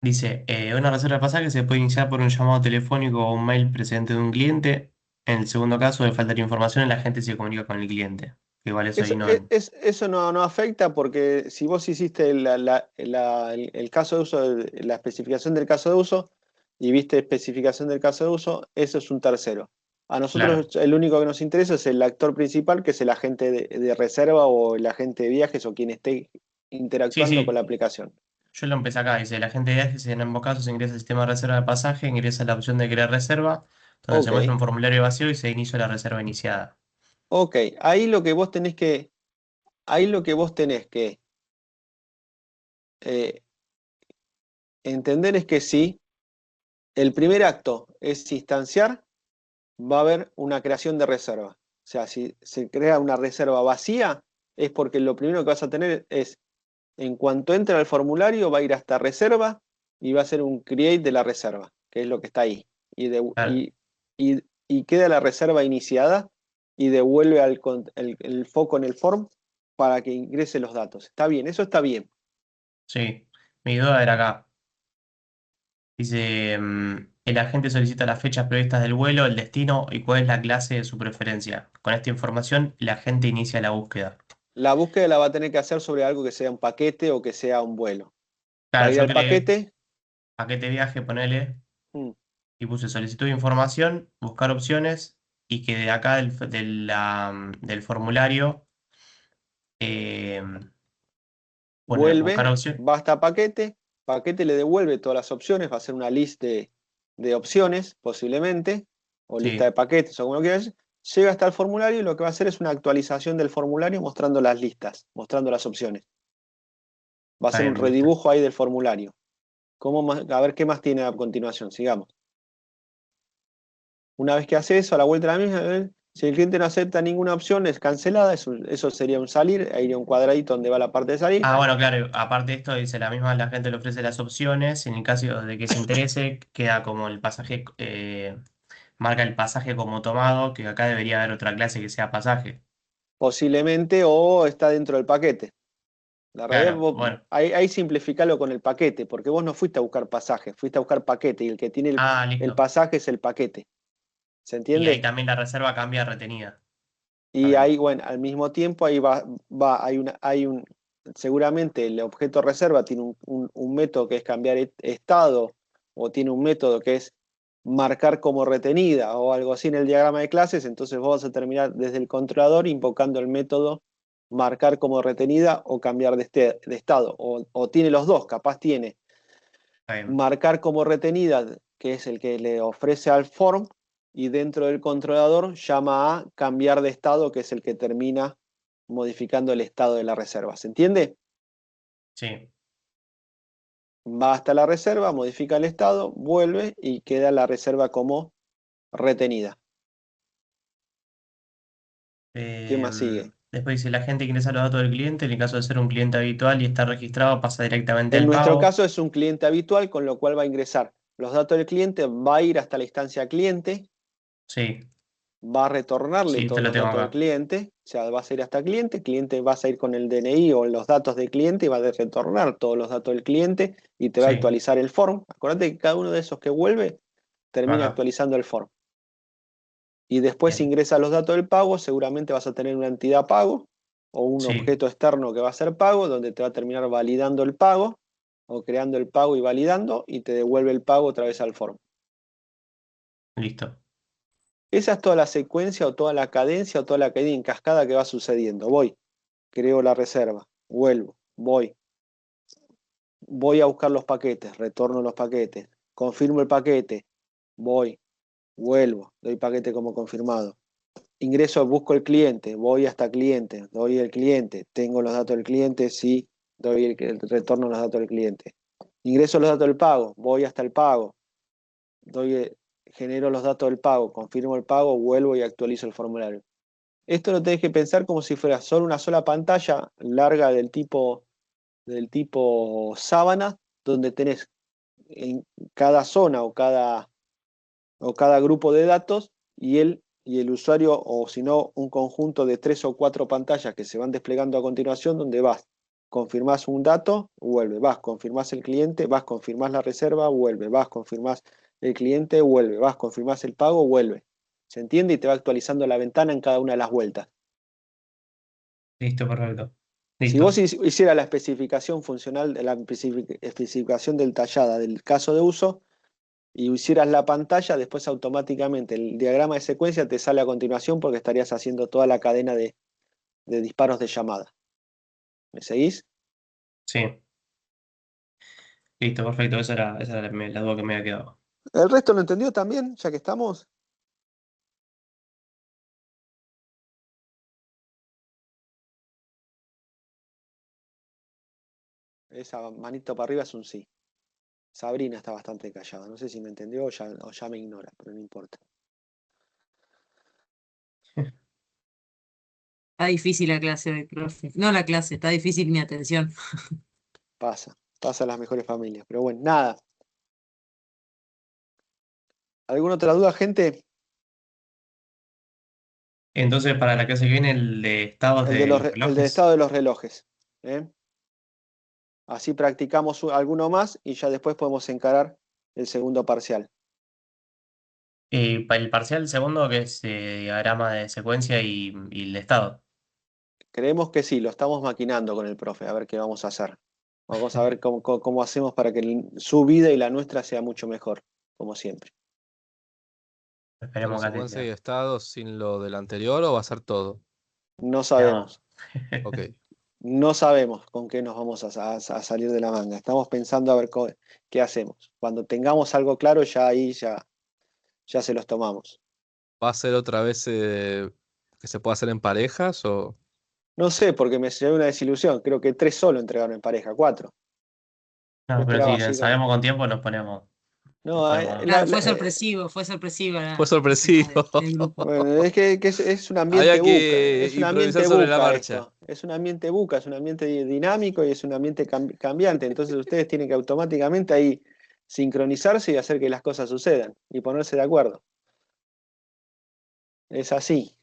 [SPEAKER 3] dice, una reserva de pasaje se puede iniciar por un llamado telefónico o un mail precedente de un cliente. En el segundo caso, de faltar información, el agente se comunica con el cliente. Igual eso ahí no...
[SPEAKER 1] Eso no afecta porque si vos hiciste el caso de uso, la especificación del caso de uso y viste especificación del caso de uso, eso es un tercero. A nosotros
[SPEAKER 3] Claro.
[SPEAKER 1] el único que nos interesa es el actor principal, que es el agente de reserva o el agente de viajes o quien esté
[SPEAKER 3] Sí,
[SPEAKER 1] interactuando con la
[SPEAKER 3] sí.
[SPEAKER 1] aplicación.
[SPEAKER 3] Yo lo empecé acá. Dice, el agente de viajes en ambos casos ingresa al sistema de reserva de pasaje, ingresa la opción de crear reserva, donde se
[SPEAKER 1] Ok,
[SPEAKER 3] muestra un formulario vacío y se inicia la reserva iniciada.
[SPEAKER 1] ok. Ahí lo que vos tenés que eh, entender es que si el primer acto es instanciar, va a haber una creación de reserva. O sea, si se crea una reserva vacía, es porque lo primero que vas a tener es, en cuanto entre al formulario, va a ir hasta reserva y va a hacer un create de la reserva, que es lo que está ahí.
[SPEAKER 3] Claro.
[SPEAKER 1] Y queda la reserva iniciada y devuelve el foco en el form para que ingrese los datos. Está bien, eso está bien.
[SPEAKER 3] Sí. Mi duda era acá. Dice, el agente solicita las fechas previstas del vuelo, el destino y cuál es la clase de su preferencia. Con esta información, el agente inicia la búsqueda.
[SPEAKER 1] La búsqueda la va a tener que hacer sobre algo que sea un paquete o que sea un vuelo. Va a
[SPEAKER 3] Claro,
[SPEAKER 1] ir
[SPEAKER 3] yo
[SPEAKER 1] al
[SPEAKER 3] creé
[SPEAKER 1] paquete.
[SPEAKER 3] paquete viaje, ponele,
[SPEAKER 1] mm,
[SPEAKER 3] y puse solicitud de información, buscar opciones, y que de acá del formulario eh, pone buscar
[SPEAKER 1] Vuelve,
[SPEAKER 3] opción.
[SPEAKER 1] va hasta paquete, paquete le devuelve todas las opciones, va a ser una lista de opciones, posiblemente, o lista de
[SPEAKER 3] Sí,
[SPEAKER 1] paquetes, o como lo quieras. Llega hasta el formulario y lo que va a hacer es una actualización del formulario mostrando las listas, mostrando las opciones. Va a
[SPEAKER 3] está
[SPEAKER 1] ser un
[SPEAKER 3] bien, me gusta.
[SPEAKER 1] redibujo ahí del formulario. A ver qué más tiene a continuación, sigamos. Una vez que hace eso, a la vuelta de la misma, si el cliente no acepta ninguna opción, es cancelada, eso sería un salir, ahí iría un cuadradito donde va la parte de salir.
[SPEAKER 3] Ah, bueno, claro, aparte de esto, dice la gente le ofrece las opciones, en el caso de que se interese, queda como el pasaje, marca el pasaje como tomado, que acá debería haber otra clase que sea pasaje.
[SPEAKER 1] Posiblemente, o está dentro del paquete. La realidad,
[SPEAKER 3] Claro, bueno.
[SPEAKER 1] ahí simplificalo con el paquete, porque vos no fuiste a buscar pasaje, fuiste a buscar paquete, y el que tiene
[SPEAKER 3] Ah,
[SPEAKER 1] el
[SPEAKER 3] listo.
[SPEAKER 1] pasaje es el paquete. ¿Se
[SPEAKER 3] Y ahí
[SPEAKER 1] entiende?
[SPEAKER 3] también la reserva cambia a retenida.
[SPEAKER 1] Y
[SPEAKER 3] bien.
[SPEAKER 1] ahí, bueno, al mismo tiempo ahí seguramente el objeto reserva tiene un método que es cambiar estado, o tiene un método que es marcar como retenida o algo así en el diagrama de clases. Entonces vos vas a terminar desde el controlador invocando el método marcar como retenida o cambiar de estado, o tiene los dos, capaz tiene
[SPEAKER 3] Está bien.
[SPEAKER 1] marcar como retenida, que es el que le ofrece al form, y dentro del controlador llama a cambiar de estado, que es el que termina modificando el estado de la reserva. ¿Se entiende?
[SPEAKER 3] Sí.
[SPEAKER 1] Va hasta la reserva, modifica el estado, vuelve y queda la reserva como retenida. ¿Qué más sigue?
[SPEAKER 3] Después dice, la gente ingresa los datos del cliente, en el caso de ser un cliente habitual y estar registrado, pasa directamente
[SPEAKER 1] En
[SPEAKER 3] al
[SPEAKER 1] nuestro
[SPEAKER 3] pago.
[SPEAKER 1] caso es un cliente habitual, con lo cual va a ingresar los datos del cliente, va a ir hasta la instancia cliente,
[SPEAKER 3] Sí,
[SPEAKER 1] va a retornarle
[SPEAKER 3] sí, esto
[SPEAKER 1] todos
[SPEAKER 3] lo
[SPEAKER 1] los
[SPEAKER 3] tengo
[SPEAKER 1] datos del
[SPEAKER 3] acá.
[SPEAKER 1] cliente, o sea, vas a ir hasta cliente vas a ir con el DNI o los datos del cliente y va a retornar todos los datos del cliente y te va a
[SPEAKER 3] Sí,
[SPEAKER 1] actualizar el form. Acuérdate que cada uno de esos que vuelve termina
[SPEAKER 3] acá.
[SPEAKER 1] actualizando el form. Y después
[SPEAKER 3] Bien.
[SPEAKER 1] ingresa los datos del pago, seguramente vas a tener una entidad pago o un
[SPEAKER 3] Sí,
[SPEAKER 1] objeto externo que va a ser pago, donde te va a terminar validando el pago o creando el pago y validando y te devuelve el pago otra vez al form.
[SPEAKER 3] listo.
[SPEAKER 1] Esa es toda la secuencia o toda la cadencia o toda la cadena en cascada que va sucediendo. Voy, creo la reserva, vuelvo, voy a buscar los paquetes, retorno los paquetes, confirmo el paquete, voy, vuelvo, doy paquete como confirmado. Ingreso, busco el cliente, voy hasta cliente, doy el cliente, tengo los datos del cliente, sí, doy retorno los datos del cliente. Ingreso los datos del pago, voy hasta el pago, genero los datos del pago, confirmo el pago, vuelvo y actualizo el formulario. Esto lo tenés que pensar como si fuera solo una sola pantalla larga del tipo sábana, donde tenés en cada zona o cada grupo de datos y el usuario, o si no, un conjunto de 3 o 4 pantallas que se van desplegando a continuación, donde vas, confirmás un dato, vuelve, vas, confirmás el cliente, vas, confirmás la reserva, vuelve, vas, confirmás el cliente, vuelve, vas, confirmás el pago, vuelve. ¿Se entiende? Y te va actualizando la ventana en cada una de las vueltas.
[SPEAKER 3] Listo, perfecto.
[SPEAKER 1] Si vos
[SPEAKER 3] Listo.
[SPEAKER 1] hicieras la especificación funcional, la especificación detallada del caso de uso, y hicieras la pantalla, después automáticamente el diagrama de secuencia te sale a continuación porque estarías haciendo toda la cadena de disparos de llamada. ¿Me seguís?
[SPEAKER 3] Sí, listo, perfecto. Esa era la duda que me había quedado.
[SPEAKER 1] ¿El resto lo entendió también, ya que estamos? Esa manito para arriba es un sí. Sabrina está bastante callada. No sé si me entendió o ya me ignora, pero no importa.
[SPEAKER 7] Está difícil la clase hoy, profe. No la clase, está difícil mi atención.
[SPEAKER 1] Pasa a las mejores familias. Pero bueno, nada. ¿Alguna otra duda, gente?
[SPEAKER 3] Entonces, para la clase que viene, el de estados de los
[SPEAKER 1] El del estado
[SPEAKER 3] relojes.
[SPEAKER 1] de los relojes. ¿Eh? Así practicamos alguno más y ya después podemos encarar el segundo parcial.
[SPEAKER 3] Para el parcial segundo, que es diagrama de secuencia y el de estado.
[SPEAKER 1] Creemos que sí, lo estamos maquinando con el profe, a ver qué vamos a hacer. Vamos a ver cómo hacemos para que su vida y la nuestra sea mucho mejor, como siempre.
[SPEAKER 2] ¿Pero
[SPEAKER 3] Esperemos que así
[SPEAKER 2] secuencia y
[SPEAKER 3] sea.
[SPEAKER 2] estado sin lo del anterior o va a ser todo?
[SPEAKER 1] No
[SPEAKER 3] No.
[SPEAKER 1] sabemos,
[SPEAKER 2] Ok.
[SPEAKER 1] no sabemos con qué nos vamos a salir de la manga. Estamos pensando a ver qué hacemos. Cuando tengamos algo claro, ya ahí ya se los tomamos.
[SPEAKER 2] ¿Va a ser otra vez que se pueda hacer en parejas o...?
[SPEAKER 1] No sé, porque me llevé una desilusión. Creo que 3 solo entregaron en pareja, 4. Yo
[SPEAKER 3] No, pero
[SPEAKER 1] esperaba
[SPEAKER 3] si
[SPEAKER 1] así como.
[SPEAKER 3] sabemos con tiempo, nos
[SPEAKER 1] No,
[SPEAKER 3] ponemos.
[SPEAKER 7] Claro, fue sorpresiva
[SPEAKER 2] Fue
[SPEAKER 7] la respuesta
[SPEAKER 2] sorpresivo.
[SPEAKER 7] del grupo.
[SPEAKER 1] bueno, es que es un ambiente
[SPEAKER 2] Había
[SPEAKER 1] buca,
[SPEAKER 2] que
[SPEAKER 1] es un
[SPEAKER 2] improvisar
[SPEAKER 1] ambiente
[SPEAKER 2] sobre la
[SPEAKER 1] buca
[SPEAKER 2] marcha.
[SPEAKER 1] esto, es un ambiente buca, es un ambiente dinámico y es un ambiente cambiante, entonces ustedes tienen que automáticamente ahí sincronizarse y hacer que las cosas sucedan y ponerse de acuerdo. Es así,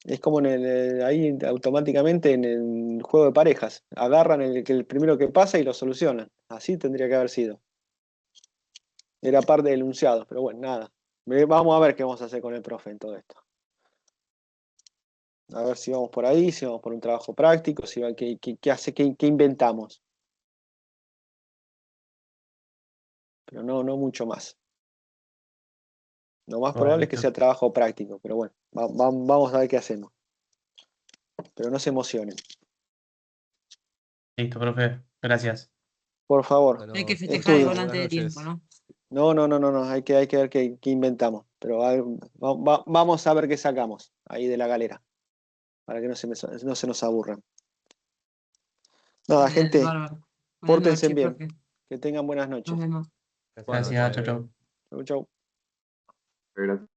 [SPEAKER 1] es como ahí automáticamente en el juego de parejas, agarran el primero que pasa y lo solucionan, así tendría que haber sido. Era parte del enunciado, pero bueno, nada. Vamos a ver qué vamos a hacer con el profe en todo esto. A ver si vamos por ahí, si vamos por un trabajo práctico, si va, qué inventamos. Pero no mucho más. Lo más
[SPEAKER 3] Bueno,
[SPEAKER 1] probable es que
[SPEAKER 3] listo.
[SPEAKER 1] sea trabajo práctico, pero bueno, vamos a ver qué hacemos. Pero no se emocionen,
[SPEAKER 3] Listo, profe. Gracias.
[SPEAKER 1] por favor.
[SPEAKER 2] Bueno,
[SPEAKER 7] Hay que
[SPEAKER 2] chicos,
[SPEAKER 7] festejar el
[SPEAKER 1] estudien.
[SPEAKER 7] volante de
[SPEAKER 2] buenas
[SPEAKER 7] tiempo,
[SPEAKER 2] noches.
[SPEAKER 7] ¿no?
[SPEAKER 1] No, hay que ver qué inventamos. Pero vamos a ver qué sacamos ahí de la galera, para que no se nos aburran. Nada,
[SPEAKER 7] Dale,
[SPEAKER 1] gente,
[SPEAKER 7] bárbaro. Buenas
[SPEAKER 1] pórtense
[SPEAKER 7] noches,
[SPEAKER 1] bien,
[SPEAKER 7] profe.
[SPEAKER 1] que tengan buenas
[SPEAKER 7] Nos
[SPEAKER 1] noches.
[SPEAKER 7] vemos.
[SPEAKER 3] Gracias, chau, chau.
[SPEAKER 1] Chau, chau.
[SPEAKER 8] Gracias.